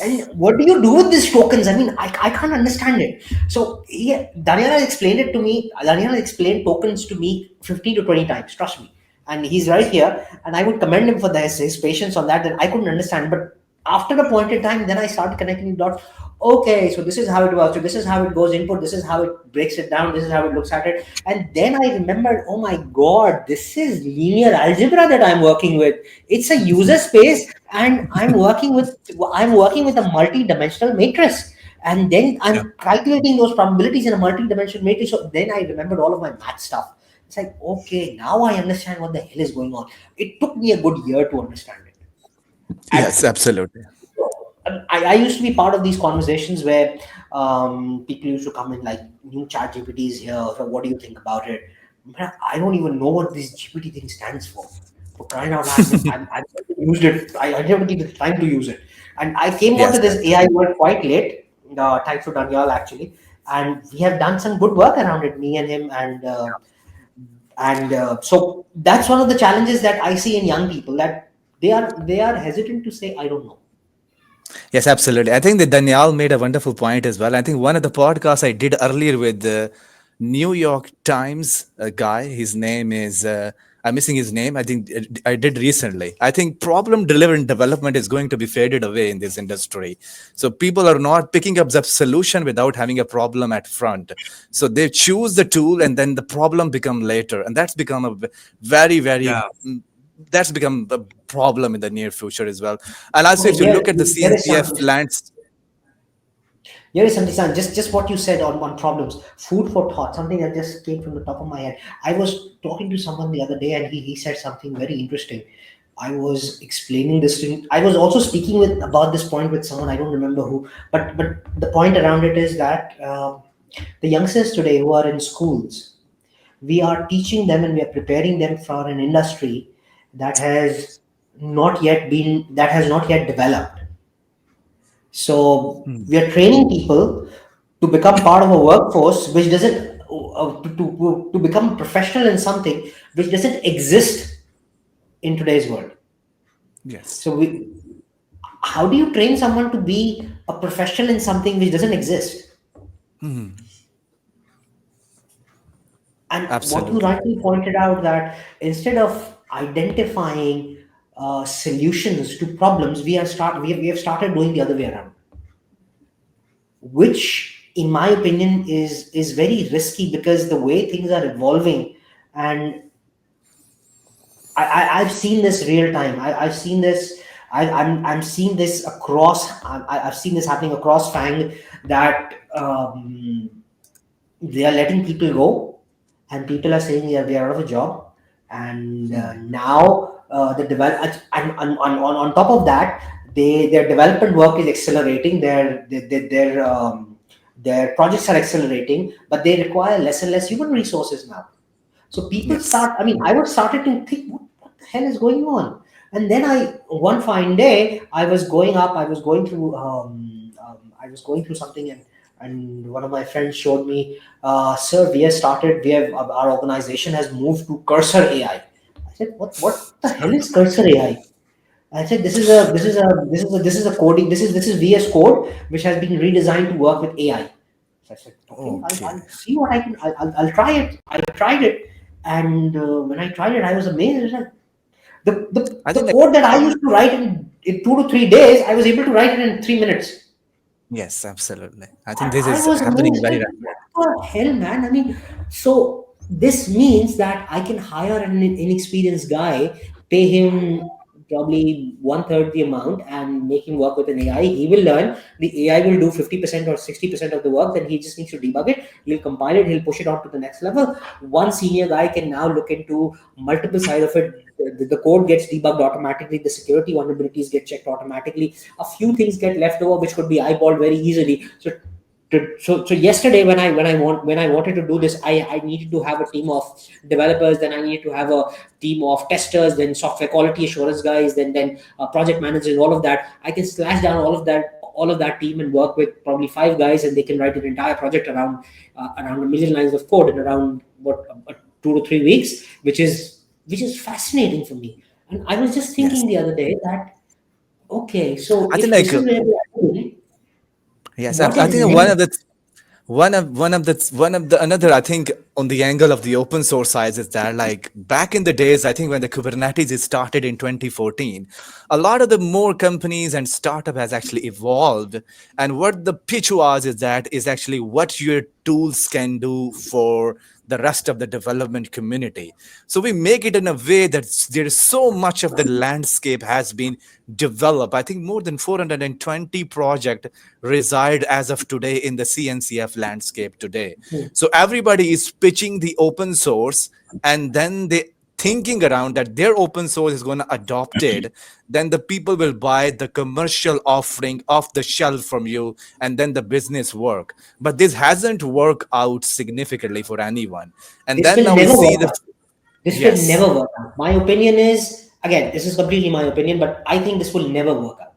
[SPEAKER 2] And what do you do with these tokens? I mean, I can't understand it." So yeah, Danyal has explained it to me. Danyal has explained tokens to me 15 to 20 times, trust me. And he's right here. And I would commend him for his patience on that I couldn't understand. But after a point in time, then I started connecting the dots. Okay, so this is how it works. So this is how it goes input. This is how it breaks it down. This is how it looks at it. And then I remembered, oh my God, this is linear algebra that I'm working with. It's a user space, and I'm working with a multi-dimensional matrix. And then
[SPEAKER 3] Yeah.
[SPEAKER 2] I'm calculating those probabilities in a multi-dimensional matrix. So then I remembered all of my math stuff. It's like, okay, now I understand what the hell is going on. It took me a good year to understand it. And
[SPEAKER 1] Yes, absolutely.
[SPEAKER 2] I used to be part of these conversations where people used to come in like, new chat GPT is here. So what do you think about it? Man, I don't even know what this GPT thing stands for. For crying out loud, I've never used it. I never get the time to use it. And I came onto
[SPEAKER 1] Yes,
[SPEAKER 2] this AI world quite late, thanks to Danyal actually. And we have done some good work around it, me and him. And so that's one of the challenges that I see in young people, that they are hesitant to say, I don't know.
[SPEAKER 1] yes, absolutely. I think that Danyal made a wonderful point as well. I think one of the podcasts I did earlier with the New York Times guy, his name is, I'm missing his name. I think I did recently. I think problem driven development is going to be faded away in this industry. So people are not picking up the solution without having a problem at front. So they choose the tool and then the problem become later. And that's become a very, very
[SPEAKER 3] Yeah.
[SPEAKER 1] that's become a problem in the near future as well. And also,
[SPEAKER 2] Okay,
[SPEAKER 1] if you look at the
[SPEAKER 2] here is
[SPEAKER 1] CNCF
[SPEAKER 2] something.
[SPEAKER 1] lands,
[SPEAKER 2] Here is something, son. Just what you said on problems. Food for thought. Something that just came from the top of my head. I was talking to someone the other day, and he said something very interesting. I was explaining this to him. I was also speaking with about this point with someone, I don't remember who. But the point around it is that the youngsters today who are in schools, we are teaching them and we are preparing them for an industry that has not yet developed. So we are training people to become part of a workforce which doesn't to become professional in something which doesn't exist in today's world.
[SPEAKER 1] Yes.
[SPEAKER 2] So how do you train someone to be a professional in something which doesn't exist? And what you
[SPEAKER 1] Absolutely.
[SPEAKER 2] rightly pointed out, that instead of identifying solutions to problems, we have started doing the other way around, which in my opinion is very risky, because the way things are evolving, and I've seen this real time. I've seen this. I'm seeing this across. I've seen this happening across Fang, that they are letting people go, and people are saying they are out of a job, and now the develop on top of that, their development work is accelerating. Their projects are accelerating, but they require less and less human resources now. So people
[SPEAKER 1] Yes.
[SPEAKER 2] start. I mean, I was started to think, what the hell is going on? And then one fine day, I was going up. I was going through. I was going through something, and one of my friends showed me, sir, we have started. We have our organization has moved to Cursor AI. I said, what the hell is Cursor AI? I said, this is a coding. This is VS Code, which has been redesigned to work with AI. So I said, okay,
[SPEAKER 1] Okay.
[SPEAKER 2] I'll see what I can. I'll try it. I tried it, and when I tried it, I was amazed. Like,
[SPEAKER 1] I
[SPEAKER 2] the
[SPEAKER 1] think like
[SPEAKER 2] code that I used to write in 2 to 3 days, I was able to write it in 3 minutes.
[SPEAKER 1] yes, absolutely. I think this
[SPEAKER 2] I
[SPEAKER 1] is
[SPEAKER 2] was
[SPEAKER 1] happening
[SPEAKER 2] amazed,
[SPEAKER 1] very
[SPEAKER 2] like, what the hell, man? I mean, so this means that I can hire an inexperienced guy, pay him probably one third the amount, and make him work with an AI. He will learn. The AI will do 50% or 60% of the work. Then he just needs to debug it. He'll compile it. He'll push it on to the next level. One senior guy can now look into multiple sides of it. The code gets debugged automatically. The security vulnerabilities get checked automatically. A few things get left over, which could be eyeballed very easily. So yesterday, when I wanted to do this, I needed to have a team of developers, then I needed to have a team of testers, then software quality assurance guys, then project managers, all of that. I can slash down all of that team and work with probably 5 guys, and they can write an entire project around 1 million lines of code in around 2 to 3 weeks, which is fascinating for me. And I was just
[SPEAKER 1] yes.
[SPEAKER 2] thinking the other day that, okay, so
[SPEAKER 1] I think
[SPEAKER 2] if
[SPEAKER 1] like
[SPEAKER 2] this is where we are going,
[SPEAKER 1] yes,
[SPEAKER 2] what
[SPEAKER 1] I
[SPEAKER 2] is
[SPEAKER 1] think
[SPEAKER 2] next?
[SPEAKER 1] one of the another, I think, on the angle of the open source side is that like back in the days, I think when the Kubernetes is started in 2014, a lot of the more companies and startup has actually evolved. And what the pitch was is that is actually what your tools can do for the rest of the development community. So we make it in a way that there is so much of the landscape has been developed. I think more than 420 projects reside as of today in the CNCF landscape today. So everybody is pitching the open source, and then they thinking around that their open source is going to adopt it, then the people will buy the commercial offering off the shelf from you, and then the business work. But this hasn't worked out significantly for anyone. And
[SPEAKER 2] This
[SPEAKER 1] then
[SPEAKER 2] will
[SPEAKER 1] now we
[SPEAKER 2] never
[SPEAKER 1] see
[SPEAKER 2] work
[SPEAKER 1] the
[SPEAKER 2] out. This will
[SPEAKER 1] yes.
[SPEAKER 2] never work out. My opinion is, again, this is completely my opinion, but I think this will never work out.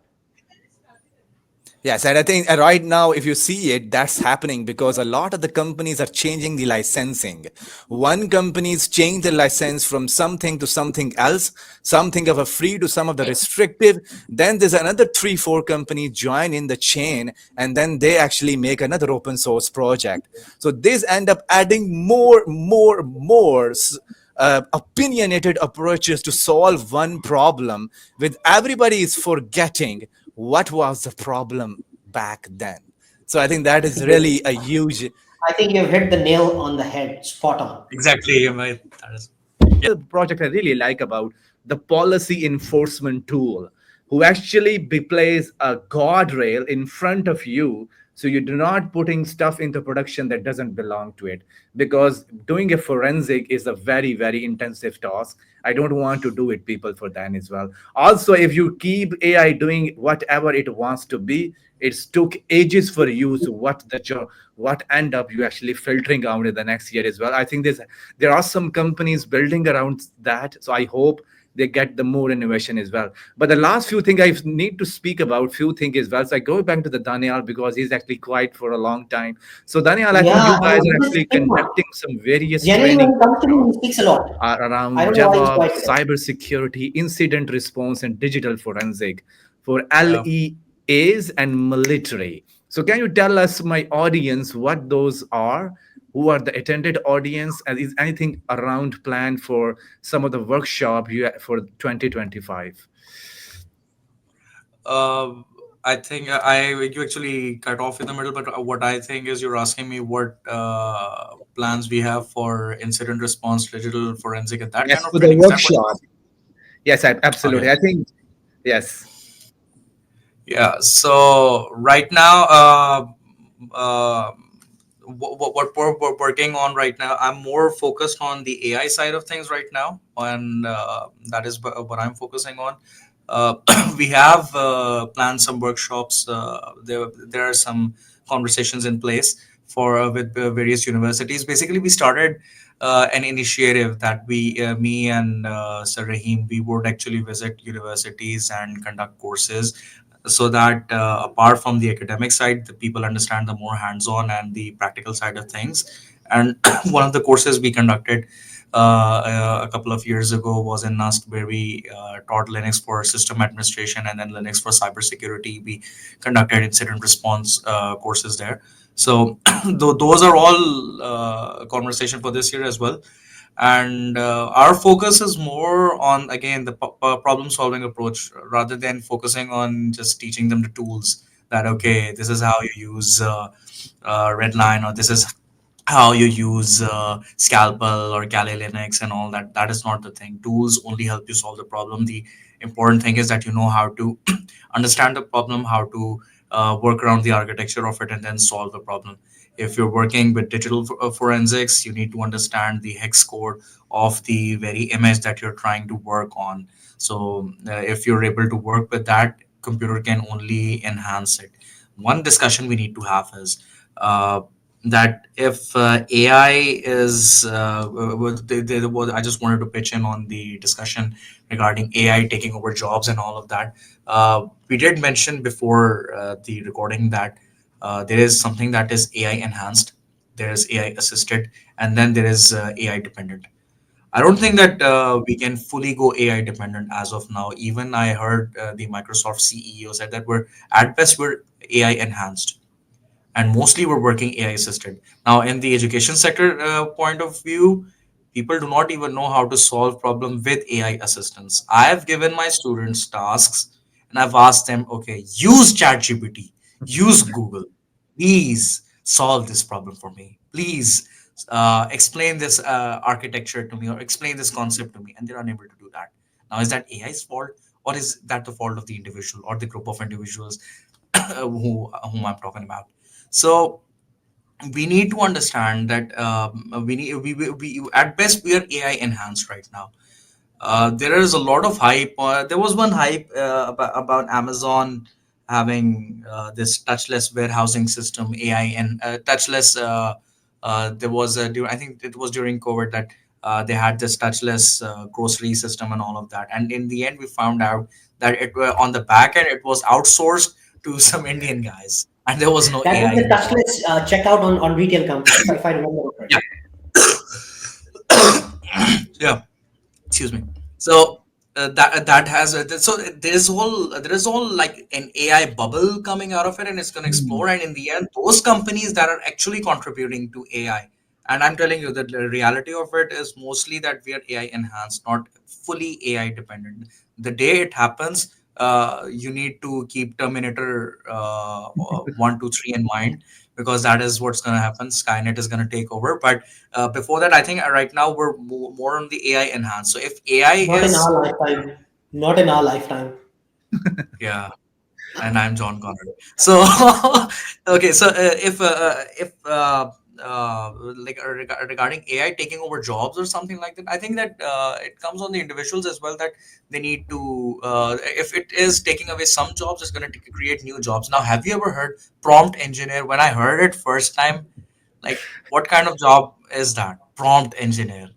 [SPEAKER 1] Yes, and I think right now, if you see it, that's happening because a lot of the companies are changing the licensing. One company's changed the license from something to something else, something of a free to some of the restrictive. Then there's another three, four companies join in the chain, and then they actually make another open source project. So these end up adding more opinionated approaches to solve one problem, with everybody is forgetting what was the problem back then. So I think that
[SPEAKER 2] I
[SPEAKER 1] is
[SPEAKER 2] think you
[SPEAKER 1] really a huge
[SPEAKER 2] I think you've hit the nail on the head, spot on.
[SPEAKER 3] Exactly. That is.
[SPEAKER 1] project I really like about the policy enforcement tool, who actually plays a guardrail in front of you, so you do not putting stuff into production that doesn't belong to it. Because doing a forensic is a very intensive task. I don't want to do it, people, for that as well. Also, if you keep AI doing whatever it wants to be, it's took ages for you. So what end up you actually filtering out in the next year as well. I think there are some companies building around that. So I hope they get the more innovation as well. But the last few things I need to speak about, few things as well. So I go back to the Danyal because he's actually quiet for a long time. So Danyal, I think
[SPEAKER 2] Yeah,
[SPEAKER 1] you guys are
[SPEAKER 2] because
[SPEAKER 1] actually conducting some various
[SPEAKER 2] generally when
[SPEAKER 1] training
[SPEAKER 2] it comes to me, he
[SPEAKER 1] workshops
[SPEAKER 2] speaks a lot. I
[SPEAKER 1] around
[SPEAKER 2] don't know why he's quiet
[SPEAKER 1] DevOps,
[SPEAKER 2] today.
[SPEAKER 1] cybersecurity, incident response, and digital forensic for
[SPEAKER 3] Yeah.
[SPEAKER 1] LEAs and military. So, can you tell us, my audience, what those are? Who are the attended audience? And is anything around planned for some of the workshop you for 2025?
[SPEAKER 3] Uh, I think you actually cut off in the middle, but what I think is you're asking me what plans we have for incident response, digital forensic, and that kind
[SPEAKER 1] Yes,
[SPEAKER 3] of
[SPEAKER 1] for the
[SPEAKER 3] training. Is that what?
[SPEAKER 1] workshop. Yes,
[SPEAKER 3] Okay.
[SPEAKER 1] absolutely. I think yes.
[SPEAKER 3] Yeah. So right now, uh, what we're working on right now, I'm more focused on the AI side of things right now, and that is what I'm focusing on. Uh, we have planned some workshops. There are some conversations in place for with various universities. Basically, we started an initiative that me and Sir Rahim, we would actually visit universities and conduct courses so that apart from the academic side, the people understand the more hands-on and the practical side of things. And one of the courses we conducted a couple of years ago was in NUST, where we taught Linux for system administration and then Linux for cybersecurity. We conducted incident response courses there. So those are all conversation for this year as well. And our focus is more on, again, the problem solving approach, rather than focusing on just teaching them the tools that, okay, this is how you use Redline, or this is how you use Scalpel or Kali Linux and all that. That is not the thing. Tools only help you solve the problem. The important thing is that you know how to understand the problem, how to work around the architecture of it, and then solve the problem. If you're working with digital forensics, you need to understand the hex code of the very image that you're trying to work on. So if you're able to work with that, computer can only enhance it. One discussion we need to have is uh, that if AI is, I just wanted to pitch in on the discussion regarding AI taking over jobs and all of that. We did mention before the recording that there is something that is AI enhanced, there is AI assisted, and then there is AI dependent. I don't think that we can fully go AI dependent as of now. Even I heard the Microsoft CEO said that we're at best we're AI enhanced, and mostly we're working AI assisted. Now, in the education sector point of view, people do not even know how to solve problem with AI assistance. I have given my students tasks and I've asked them, okay, use ChatGPT, use Google, please solve this problem for me. Please explain this architecture to me, or explain this concept to me, and they're unable to do that. Now, is that AI's fault, or is that the fault of the individual or the group of individuals whom I'm talking about? So we need to understand that we at best we are AI enhanced right now. There is a lot of hype. There was one hype about Amazon having this touchless warehousing system, AI and touchless. There was I think it was during COVID that they had this touchless grocery system and all of that. And in the end, we found out that it were on the back end, it was outsourced to some Indian guys, and there was no
[SPEAKER 2] That was
[SPEAKER 3] AI
[SPEAKER 2] the
[SPEAKER 3] involved.
[SPEAKER 2] touchless checkout on retail companies, if I remember
[SPEAKER 3] Yeah,
[SPEAKER 2] correctly.
[SPEAKER 3] yeah. Excuse me. So that has so there is all like an AI bubble coming out of it, and it's going to explore. And in the end, those companies that are actually contributing to AI, and I'm telling you that the reality of it is mostly that we are AI enhanced, not fully AI dependent. The day it happens, you need to keep Terminator 1, 2, 3 in mind, because that is what's going to happen. Skynet is going to take over, but before that, I think right now we're more on the AI enhanced. So if AI
[SPEAKER 2] Not in
[SPEAKER 3] is,
[SPEAKER 2] our lifetime. Not in our lifetime.
[SPEAKER 3] yeah, and I'm John Connor. So okay, so if like regarding AI taking over jobs or something like that, I think that it comes on the individuals as well, that they need to, if it is taking away some jobs, it's going to create new jobs. Now, have you ever heard prompt engineer? When I heard it first time, like, what kind of job is that? Prompt engineer.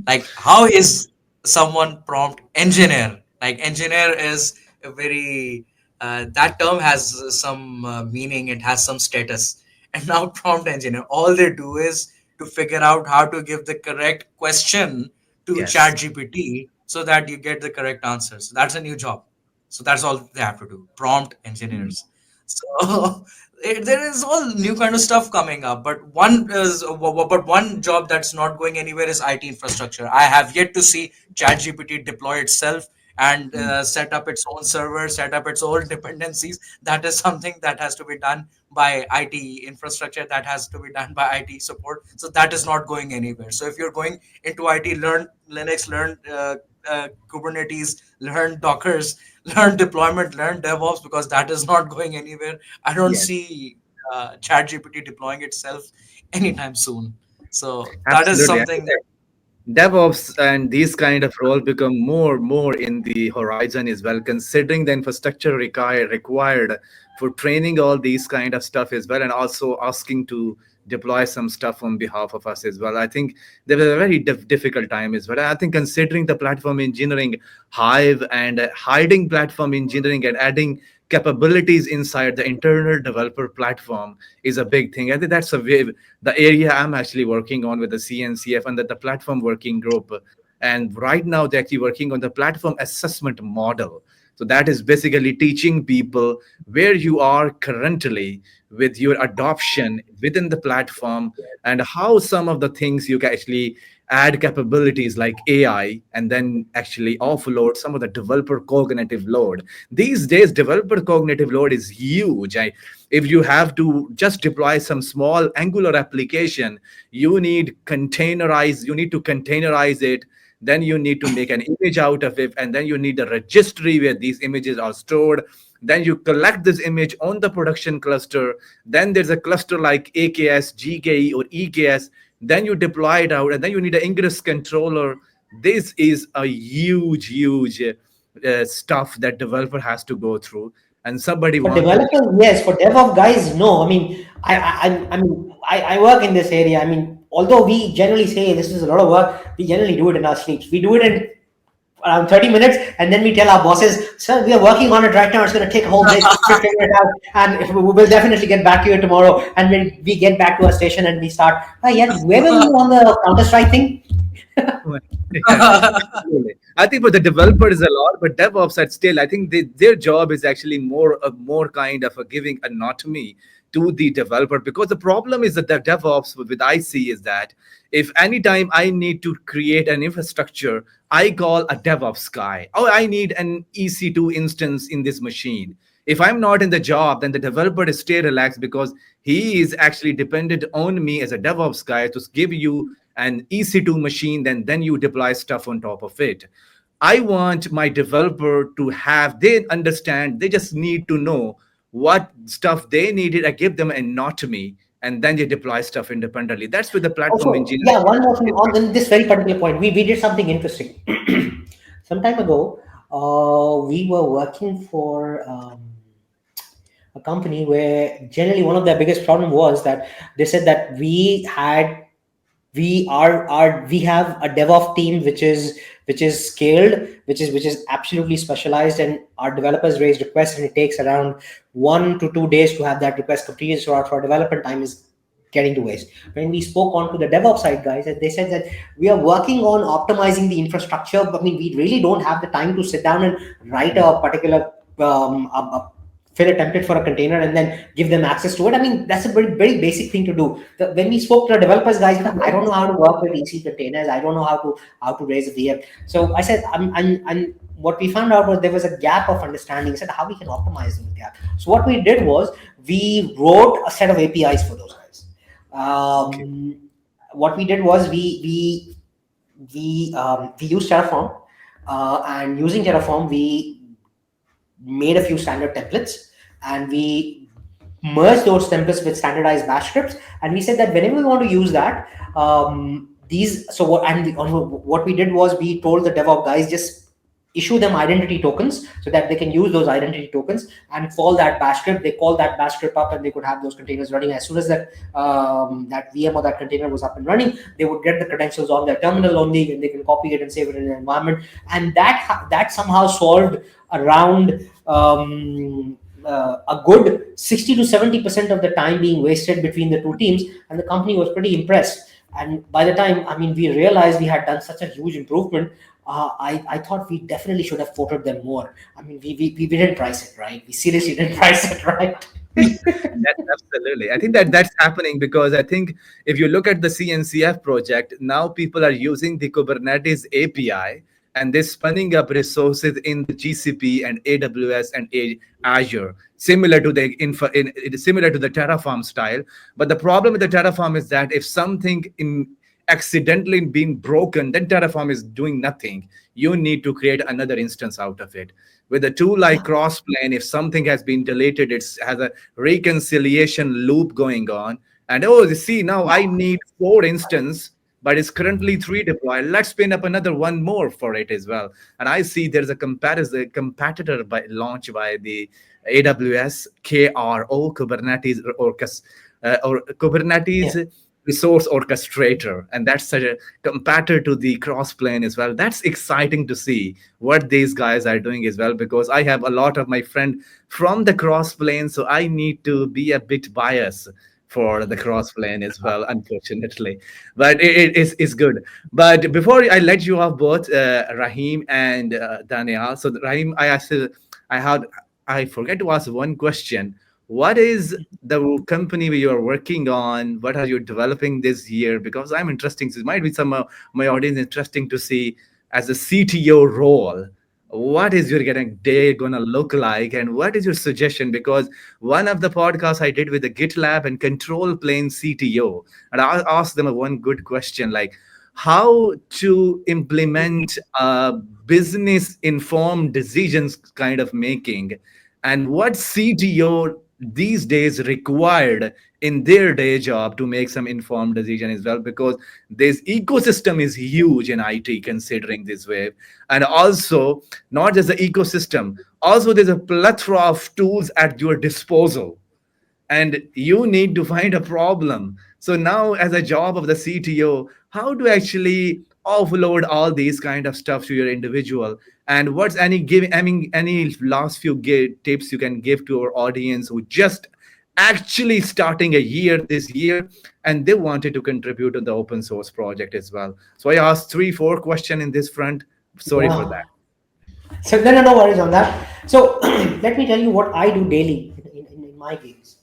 [SPEAKER 3] Like, how is someone prompt engineer. Like engineer is a very that term has some meaning, it has some status. And now prompt engineer, all they do is to figure out how to give the correct question to chat
[SPEAKER 1] Yes.
[SPEAKER 3] gpt so that you get the correct answers. That's a new job. So that's all they have to do, prompt
[SPEAKER 1] Mm.
[SPEAKER 3] engineers. So there is all new kind of stuff coming up, but one job that's not going anywhere is IT infrastructure. I have yet to see ChatGPT deploy itself and
[SPEAKER 1] Mm.
[SPEAKER 3] set up its own server, set up its own dependencies. That is something that has to be done by IT infrastructure, that has to be done by IT support. So that is not going anywhere. So if you're going into IT, learn Linux, learn Kubernetes, learn Dockers, learn deployment, learn DevOps, because that is not going anywhere. I don't
[SPEAKER 1] Yes.
[SPEAKER 3] see ChatGPT deploying itself anytime soon. So that is
[SPEAKER 1] Absolutely.
[SPEAKER 3] something that.
[SPEAKER 1] DevOps and these kind of role become more in the horizon as well, considering the infrastructure required for training all these kind of stuff as well, and also asking to deploy some stuff on behalf of us as well. I think there was a very difficult time as well. I think considering the platform engineering hive and hiding platform engineering and adding capabilities inside the internal developer platform is a big thing. I think that's the area I'm actually working on with the CNCF and the platform working group. And right now, they're actually working on the platform assessment model. So that is basically teaching people where you are currently with your adoption within the platform and how some of the things you can actually add capabilities like AI and then actually offload some of the developer cognitive load. These days, developer cognitive load is huge. If you have to just deploy some small Angular application, you need to containerize it, then you need to make an image out of it, and then you need a registry where these images are stored. Then you collect this image on the production cluster. Then there's a cluster like AKS, GKE, or EKS. Then you deploy it out, and then you need an ingress controller. This is a huge stuff that developer has to go through, and somebody
[SPEAKER 2] For
[SPEAKER 1] want to
[SPEAKER 2] developers, yes. For DevOps guys, no. I mean, I work in this area. I mean, although we generally say this is a lot of work, we generally do it in our sleeps. We do it in around 30 minutes, and then we tell our bosses, "Sir, we are working on it right now. It's going to take a whole day. We'll figure it out, and if we will definitely get back to you tomorrow." And when we get back to our station and we start, "Ah, yeah, where were you on the Counter Strike thing?"
[SPEAKER 1] yeah, absolutely. I think for the developer is a lot, but DevOps at still, I think their job is actually more kind of a giving anatomy to the developer, because the problem is that the DevOps with IC is that if anytime I need to create an infrastructure, I call a DevOps guy. Oh, I need an EC2 instance in this machine. If I'm not in the job, then the developer is stay relaxed because he is actually dependent on me as a DevOps guy to give you an EC2 machine, then you deploy stuff on top of it. I want my developer to have, they understand, they just need to know what stuff they needed. I give them an anatomy, and then they deploy stuff independently. That's where the platform
[SPEAKER 2] Also,
[SPEAKER 1] engineering
[SPEAKER 2] yeah, one more thing
[SPEAKER 1] is.
[SPEAKER 2] on this very particular point. We did something interesting. Some time ago, we were working for a company where generally one of their biggest problem was that they said that we have a DevOps team which is scaled, which is absolutely specialized, and our developers raise requests, and it takes around 1 to 2 days to have that request completed. So our development time is getting to waste. When we spoke on to the DevOps side guys, they said that we are working on optimizing the infrastructure, but I mean we really don't have the time to sit down and write a particular fill a template for a container and then give them access to it. I mean, that's a very basic thing to do. When we spoke to the developers, guys, I don't know how to work with EC containers. I don't know how to raise a VM. So I said, I'm what we found out was there was a gap of understanding. I said how we can optimize the gap. So what we did was we wrote a set of APIs for those guys.
[SPEAKER 1] Okay.
[SPEAKER 2] What we did was we used Terraform, and using Terraform we made a few standard templates, and we merged those templates with standardized bash scripts, and we said that whenever we want to use that, these so what and what we did was we told the DevOps guys, just issue them identity tokens so that they can use those identity tokens and call that bash script. They call that bash script up, and they could have those containers running. As soon as that VM or that container was up and running, they would get the credentials on their terminal only, and they can copy it and save it in an environment. And that somehow solved around a good 60 to 70% of the time being wasted between the two teams, and the company was pretty impressed. And by the time, I mean, we realized we had done such a huge improvement, I thought we definitely should have quoted them more. I mean, we didn't price it right. We seriously didn't price it right.
[SPEAKER 1] That's absolutely. I think that that's happening because I think if you look at the CNCF project, now people are using the Kubernetes API and they're spinning up resources in the GCP and AWS and Azure, similar to the it is similar to the Terraform style. But the problem with the Terraform is that if something in accidentally being broken, then Terraform is doing nothing. You need to create another instance out of it. With a tool like Crossplane, if something has been deleted, it has a reconciliation loop going on. And oh, you see, now I need 4 instances, but it's currently 3 deployed. Let's spin up another one more for it as well. And I see there's a competitor by launched by the AWS KRO Kubernetes or
[SPEAKER 2] Yeah.
[SPEAKER 1] Kubernetes resource orchestrator, and that's such a competitor to the crossplane as well. That's exciting to see what these guys are doing as well, because I have a lot of my friend from the crossplane, so I need to be a bit biased for the crossplane as well, unfortunately. But it's good. But before I let you off, both Rahim and Danyal, so Rahim, I had I forget to ask one question. What is the company you are working on? What are you developing this year? Because I'm interesting. So it might be some of my audience interesting to see as a CTO role. What is your day gonna look like, and what is your suggestion? Because one of the podcasts I did with the GitLab and Control Plane CTO, and I asked them a one good question like how to implement business informed decisions kind of making, and what CTO these days required in their day job to make some informed decision as well, because this ecosystem is huge in IT considering this wave. And also not just the ecosystem, also there's a plethora of tools at your disposal, and you need to find a problem. So now as a job of the CTO, how to actually offload all these kind of stuff to your individual, and what's any give I mean any last few tips you can give to our audience who just actually starting a year this year and they wanted to contribute to the open source project as well. So I asked 3 4 questions in this front. Sorry for
[SPEAKER 2] Yeah.
[SPEAKER 1] that.
[SPEAKER 2] So no worries on that. So let me tell you what I do daily in my games.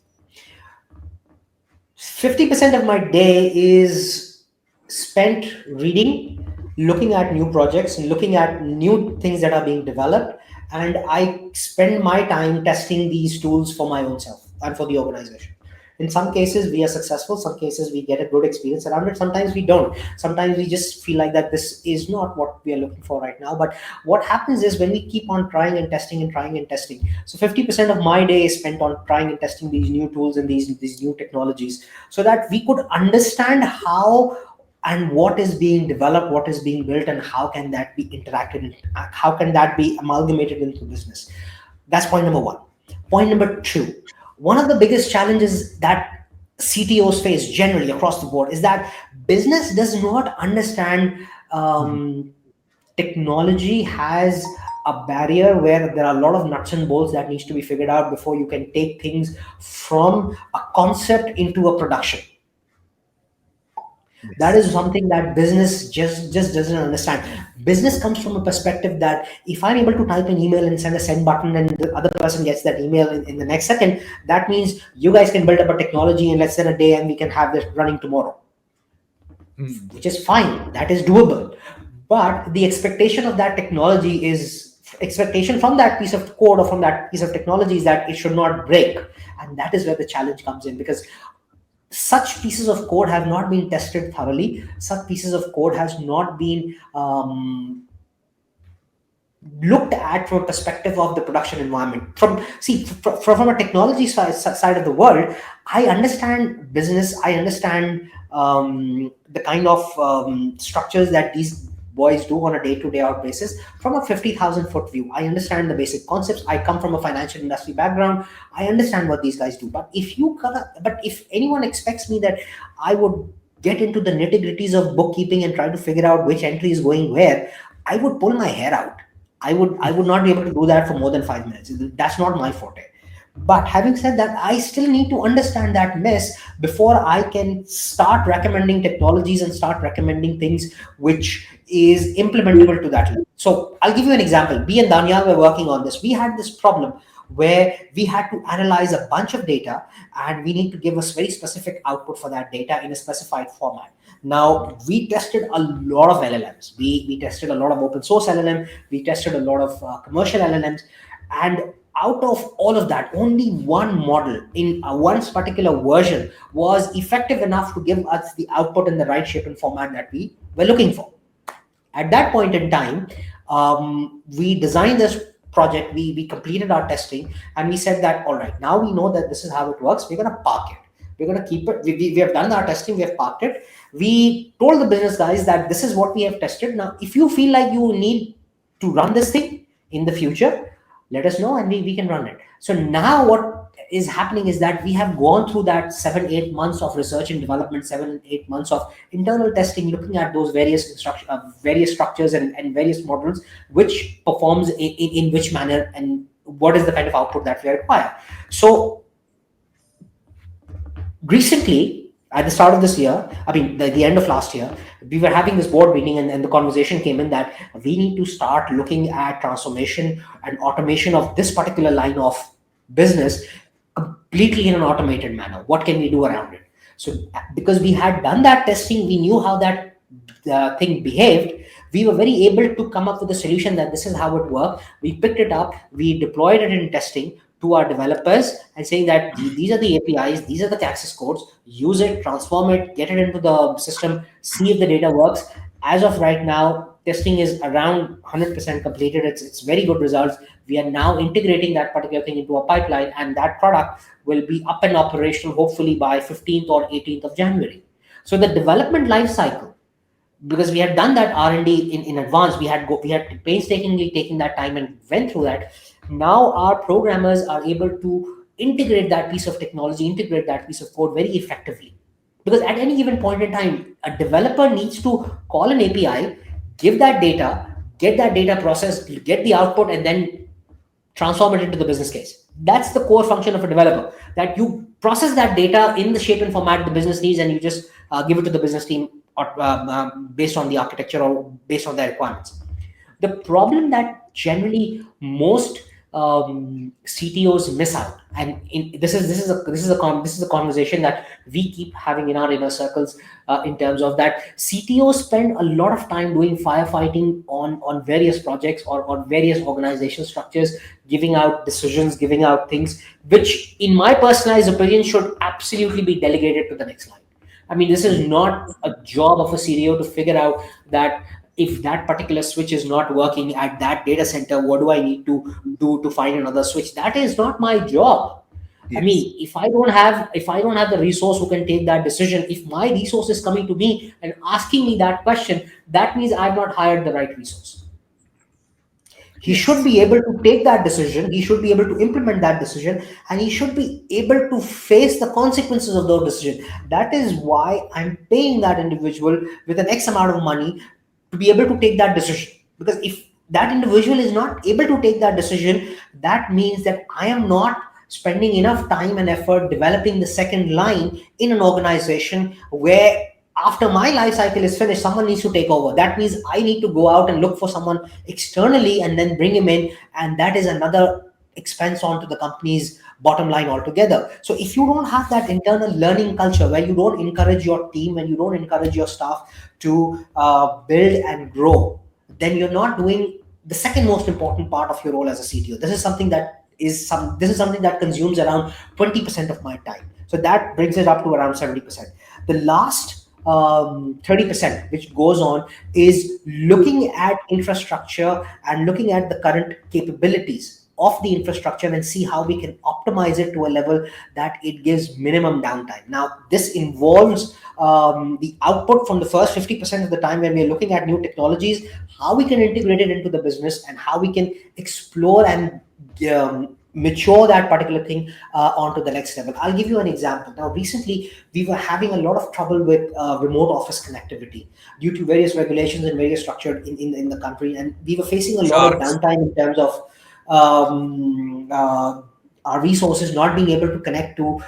[SPEAKER 2] 50% of my day is spent reading, looking at new projects, and looking at new things that are being developed. And I spend my time testing these tools for my own self and for the organization. In some cases, we are successful. Some cases, we get a good experience around it. Sometimes we don't. Sometimes we just feel like that this is not what we are looking for right now. But what happens is when we keep on trying and testing and trying and testing. So 50% of my day is spent on trying and testing these new tools and these new technologies, so that we could understand how and what is being developed, what is being built, and how can that be interacted, and how can that be amalgamated into business. That's point number one. Point number two, one of the biggest challenges that CTOs face generally across the board is that business does not understand technology has a barrier where there are a lot of nuts and bolts that needs to be figured out before you can take things from a concept into a production. That
[SPEAKER 1] Yes.
[SPEAKER 2] is something that business just doesn't understand. Business comes from a perspective that if I'm able to type an email and send a send button and the other person gets that email in the next second, that means you guys can build up a technology in let's say a day and we can have this running tomorrow,
[SPEAKER 1] Hmm.
[SPEAKER 2] which is fine. That is doable. But the expectation of that technology is expectation from that piece of code or from that piece of technology is that it should not break. And that is where the challenge comes in, because such pieces of code have not been tested thoroughly. Such pieces of code has not been looked at from a perspective of the production environment. From a technology side of the world, I understand business. I understand the kind of structures that these boys do on a day-to-day out basis from a 50,000 foot view. I understand the basic concepts. I come from a financial industry background. I understand what these guys do. But if anyone expects me that I would get into the nitty-gritties of bookkeeping and try to figure out which entry is going where, I would pull my hair out. I would not be able to do that for more than 5 minutes. That's not my forte. But having said that, I still need to understand that mess before I can start recommending technologies and start recommending things which is implementable to that level. So I'll give you an example. Me and Danyal were working on this. We had this problem where we had to analyze a bunch of data and we need to give us very specific output for that data in a specified format. Now, we tested a lot of LLMs. We tested a lot of open source LLM. We tested a lot of commercial LLMs. And out of all of that, only one model in one particular version was effective enough to give us the output in the right shape and format that we were looking for. At that point in time, we designed this project, we completed our testing, and we said that, all right, now we know that this is how it works. We're going to park it. We're going to keep it. We have done our testing. We have parked it. We told the business guys that this is what we have tested. Now, if you feel like you need to run this thing in the future, let us know and we can run it. So now what is happening is that we have gone through that 7-8 months of research and development, 7-8 months of internal testing, looking at those various structures and various models, which performs in which manner and what is the kind of output that we require. So recently, at the start of this year, the end of last year, we were having this board meeting and the conversation came in that we need to start looking at transformation and automation of this particular line of business completely in an automated manner. What can we do around it? So because we had done that testing, we knew how that thing behaved. We were very able to come up with a solution that this is how it worked. We picked it up, we deployed it in testing to our developers and saying that these are the APIs, these are the access codes, use it, transform it, get it into the system, see if the data works. As of right now, testing is around 100% completed. It's very good results. We are now integrating that particular thing into a pipeline, and that product will be up and operational hopefully by 15th or 18th of January. So the development life cycle, because we had done that R&D in advance, we had painstakingly taken that time and went through that. Now our programmers are able to integrate that piece of technology, integrate that piece of code very effectively. Because at any given point in time, a developer needs to call an API, give that data, get that data processed, get the output, and then transform it into the business case. That's the core function of a developer, that you process that data in the shape and format the business needs, and you just give it to the business team based on the architecture or based on their requirements. The problem that generally most CTOs miss out, and this is a conversation that we keep having in our inner circles, in terms of that CTOs spend a lot of time doing firefighting on various projects or on various organizational structures, giving out decisions, giving out things, which in my personalized opinion should absolutely be delegated to the next line. This is not a job of a CTO to figure out that if that particular switch is not working at that data center, what do I need to do to find another switch? That is not my job. Yes. If I don't have the resource who can take that decision, if my resource is coming to me and asking me that question, that means I've not hired the right resource. He should be able to take that decision, he should be able to implement that decision, and he should be able to face the consequences of those decisions. That is why I'm paying that individual with an X amount of money to be able to take that decision. Because if that individual is not able to take that decision, that means that I am not spending enough time and effort developing the second line in an organization where after my life cycle is finished, someone needs to take over. That means I need to go out and look for someone externally and then bring him in. And that is another expense onto the company's bottom line altogether. So if you don't have that internal learning culture where you don't encourage your team and you don't encourage your staff to build and grow, then you're not doing the second most important part of your role as a CTO. This is something that consumes around 20% of my time. So that brings it up to around 70%. The last 30% which goes on is looking at infrastructure and looking at the current capabilities of the infrastructure and see how we can optimize it to a level that it gives minimum downtime. Now, this involves the output from the first 50% of the time when we're looking at new technologies, how we can integrate it into the business, and how we can explore and mature that particular thing onto the next level. I'll give you an example. Now, recently, we were having a lot of trouble with remote office connectivity due to various regulations and various structure in the country. And we were facing a lot of
[SPEAKER 3] Sharks.
[SPEAKER 2] downtime in terms of our resources not being able to connect to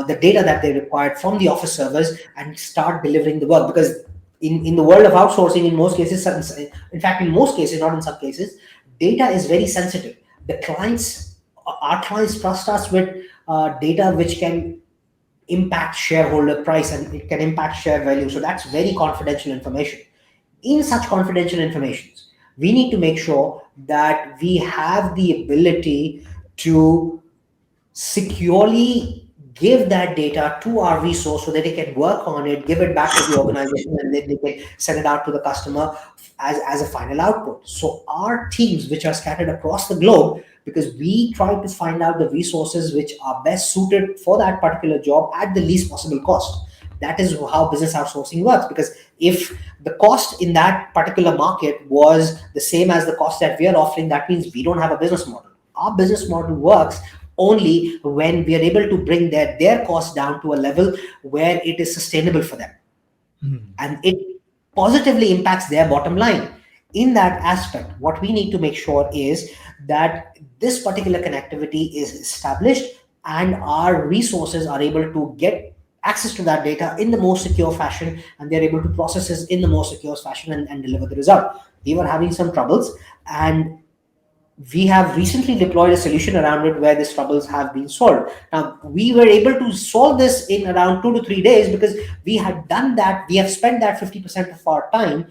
[SPEAKER 2] the data that they required from the office servers and start delivering the work. Because in the world of outsourcing, in most cases, in fact, in most cases, not in some cases, data is very sensitive. Our clients trust us with data which can impact shareholder price and it can impact share value. So that's very confidential information. In such confidential informations, we need to make sure that we have the ability to securely give that data to our resource so that they can work on it, give it back to the organization, and then they can send it out to the customer as a final output. So our teams, which are scattered across the globe, because we try to find out the resources which are best suited for that particular job at the least possible cost. That is how business outsourcing works. Because if the cost in that particular market was the same as the cost that we are offering, that means we don't have a business model. Our business model works only when we are able to bring their cost down to a level where it is sustainable for them and it positively impacts their bottom line. In that aspect, what we need to make sure is that this particular connectivity is established and our resources are able to get access to that data in the most secure fashion, and they're able to process it in the most secure fashion and deliver the result. We were having some troubles, and we have recently deployed a solution around it where these troubles have been solved. Now, we were able to solve this in around 2 to 3 days because we had done that. We have spent that 50% of our time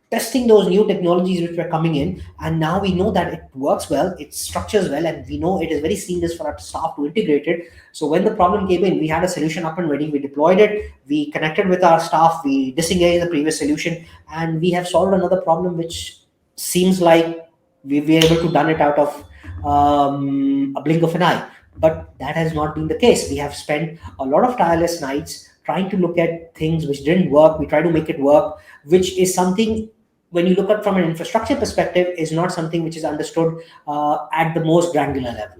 [SPEAKER 2] testing those new technologies which were coming in, and now we know that it works well, it structures well, and we know it is very seamless for our staff to integrate it. So when the problem came in, we had a solution up and ready, we deployed it, we connected with our staff, we disengaged the previous solution, and we have solved another problem which seems like we were able to done it out of a blink of an eye. But that has not been the case. We have spent a lot of tireless nights trying to look at things which didn't work. We try to make it work, which is something, when you look at from an infrastructure perspective, is not something which is understood at the most granular level.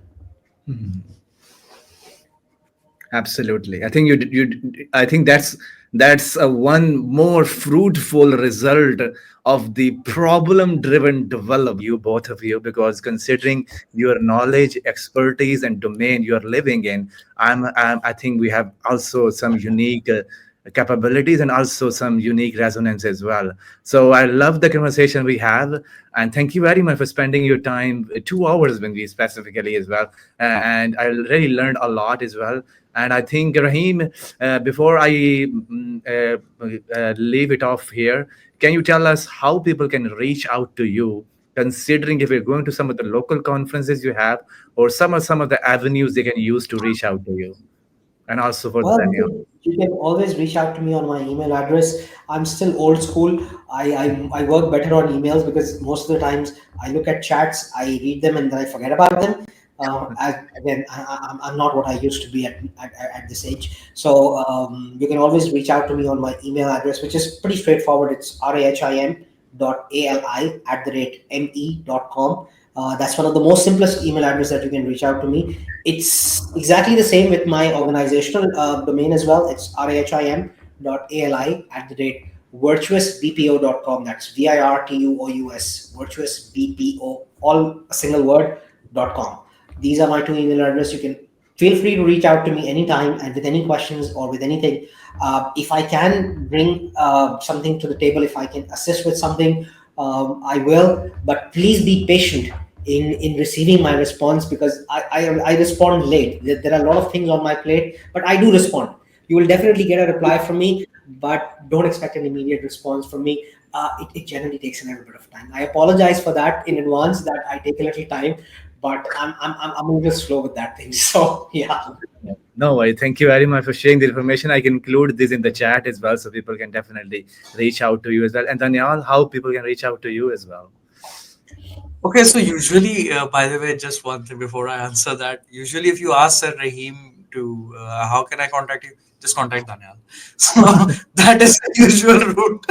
[SPEAKER 1] Absolutely. I think I think that's a one more fruitful result of the problem-driven development, you both of you, because considering your knowledge, expertise, and domain you're living in, I think we have also some unique capabilities and also some unique resonance as well. So I love the conversation we have, and thank you very much for spending your time, 2 hours when we specifically as well. And I really learned a lot as well. And I think, Rahim, before I leave it off here, can you tell us how people can reach out to you, considering if you're going to some of the local conferences you have, or some of the avenues they can use to reach out to you, and also for
[SPEAKER 2] Well,
[SPEAKER 1] Daniel.
[SPEAKER 2] you can always reach out to me on my email address. I'm still old school. I work better on emails because most of the times I look at chats, I read them, and then I forget about them. I'm not what I used to be at this age. So you can always reach out to me on my email address, which is pretty straightforward. It's rahim.ali@me.com. That's one of the most simplest email address that you can reach out to me. It's exactly the same with my organizational domain as well. It's rahim.ali@virtuousbpo.com. That's virtuous, virtuousbpo, all a single word.com. These are my two email addresses. You can feel free to reach out to me anytime and with any questions or with anything. If I can bring something to the table, if I can assist with something, I will. But please be patient in receiving my response, because I respond late. There are a lot of things on my plate, but I do respond. You will definitely get a reply from me, but don't expect an immediate response from me. It generally takes a little bit of time. I apologize for that in advance, that I take a little time, but I'm a little slow with that thing. So yeah.
[SPEAKER 1] No way. Thank you very much for sharing the information. I can include this in the chat as well, so people can definitely reach out to you as well. And Danyal, how people can reach out to you as well?
[SPEAKER 3] Okay, so usually, by the way, just one thing before I answer that. Usually, if you ask Sir Rahim to how can I contact you, just contact Danyal. So that is the usual route.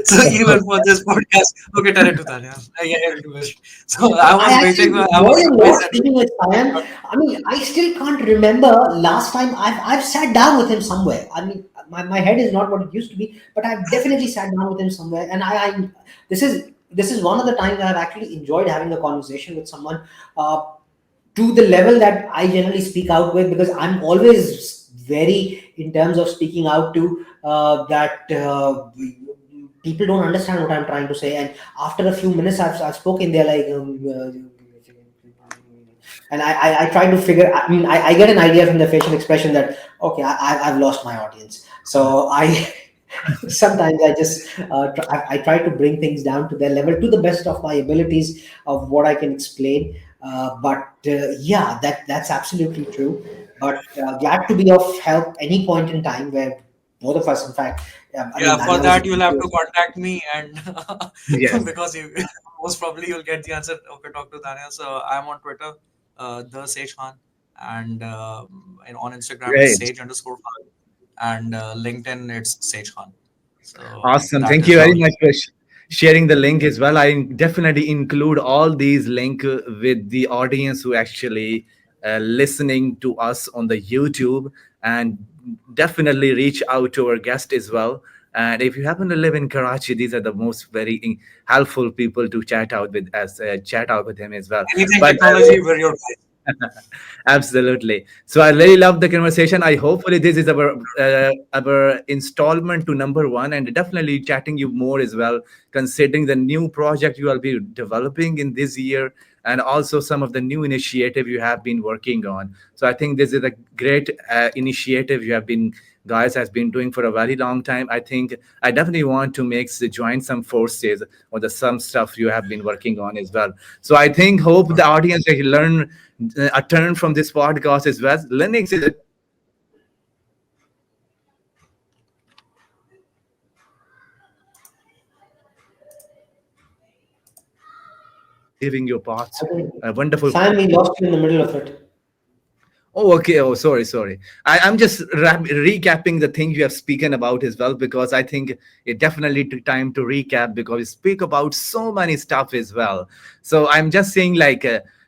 [SPEAKER 3] So even for this podcast, okay, tell it to Danyal. Yeah, he'll do it. So I
[SPEAKER 2] I
[SPEAKER 3] was
[SPEAKER 2] actually
[SPEAKER 3] waiting. I
[SPEAKER 2] enjoy
[SPEAKER 3] was
[SPEAKER 2] a
[SPEAKER 3] surprised
[SPEAKER 2] lot
[SPEAKER 3] that
[SPEAKER 2] speaking with Sayan. I mean, I still can't remember last time I've sat down with him somewhere. I mean, my head is not what it used to be, but I've definitely sat down with him somewhere. And this is one of the times I've actually enjoyed having a conversation with someone to the level that I generally speak out with, because I'm always very in terms of speaking out to that people don't understand what I'm trying to say, and after a few minutes I've spoken, they're like, and I try to figure. I mean, I get an idea from the facial expression that okay, I've lost my audience. So I sometimes I just I try to bring things down to their level to the best of my abilities of what I can explain. But yeah, that's absolutely true. But glad to be of help any point in time where both of us, in fact, I mean,
[SPEAKER 3] yeah, for
[SPEAKER 2] Daniel is.
[SPEAKER 3] that you'll have to contact me, and
[SPEAKER 1] Yes,
[SPEAKER 3] because you most probably you'll get the answer. Okay, talk to Daniel. So I'm on Twitter, the Sage Khan, and on Instagram it's
[SPEAKER 1] great.
[SPEAKER 3] Sage underscore Khan, and LinkedIn it's Sage Khan. So
[SPEAKER 1] Awesome.
[SPEAKER 3] that
[SPEAKER 1] Thank
[SPEAKER 3] is
[SPEAKER 1] you
[SPEAKER 3] how
[SPEAKER 1] very
[SPEAKER 3] you.
[SPEAKER 1] much for sharing the link as well. I definitely include all these link with the audience who actually listening to us on the YouTube, and definitely reach out to our guest as well. And if you happen to live in Karachi, these are the most very helpful people to chat out with him as well.
[SPEAKER 3] Anything
[SPEAKER 1] But
[SPEAKER 3] technology, we're your guys.
[SPEAKER 1] Absolutely. So I really love the conversation. I hopefully this is our installment to number one, and definitely chatting you more as well, considering the new project you will be developing in this year, and also some of the new initiative you have been working on. So I think this is a great initiative you have been guys has been doing for a very long time. I think I definitely want to join some forces or the some stuff you have been working on as well. So I think hope the audience will learn a turn from this podcast as well. Linux is a giving your parts.
[SPEAKER 2] I think,
[SPEAKER 1] A wonderful.
[SPEAKER 2] Sam, we lost you in the middle of it.
[SPEAKER 1] Oh, okay. Oh, sorry. I'm just recapping the things you have spoken about as well, because I think it definitely took time to recap because we speak about so many stuff as well. So I'm just saying like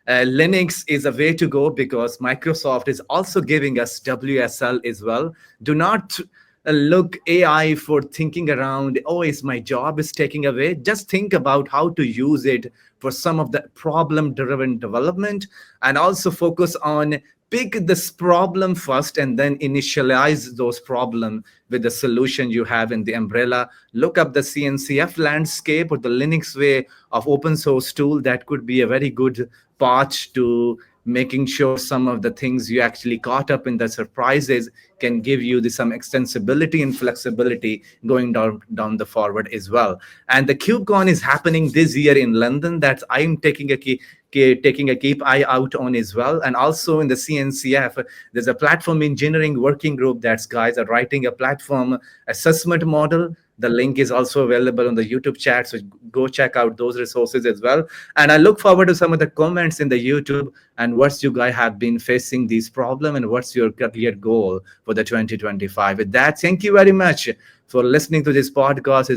[SPEAKER 1] Linux is a way to go because Microsoft is also giving us WSL as well. Do not look AI for thinking around, oh, is my job is taking away. Just think about how to use it for some of the problem driven development, and also focus on pick this problem first and then initialize those problem with the solution you have in the umbrella. Look up the CNCF landscape or the Linux way of open source tool. That could be a very good path to making sure some of the things you actually caught up in the surprises can give you some extensibility and flexibility going down the forward as well. And the KubeCon is happening this year in London. That's I'm taking a keep eye out on as well. And also in the CNCF, there's a platform engineering working group that's guys are writing a platform assessment model. The link is also available on the YouTube chat, so go check out those resources as well. And I look forward to some of the comments in the YouTube and what's you guys have been facing these problem and what's your career goal for the 2025. With that, thank you very much for listening to this podcast.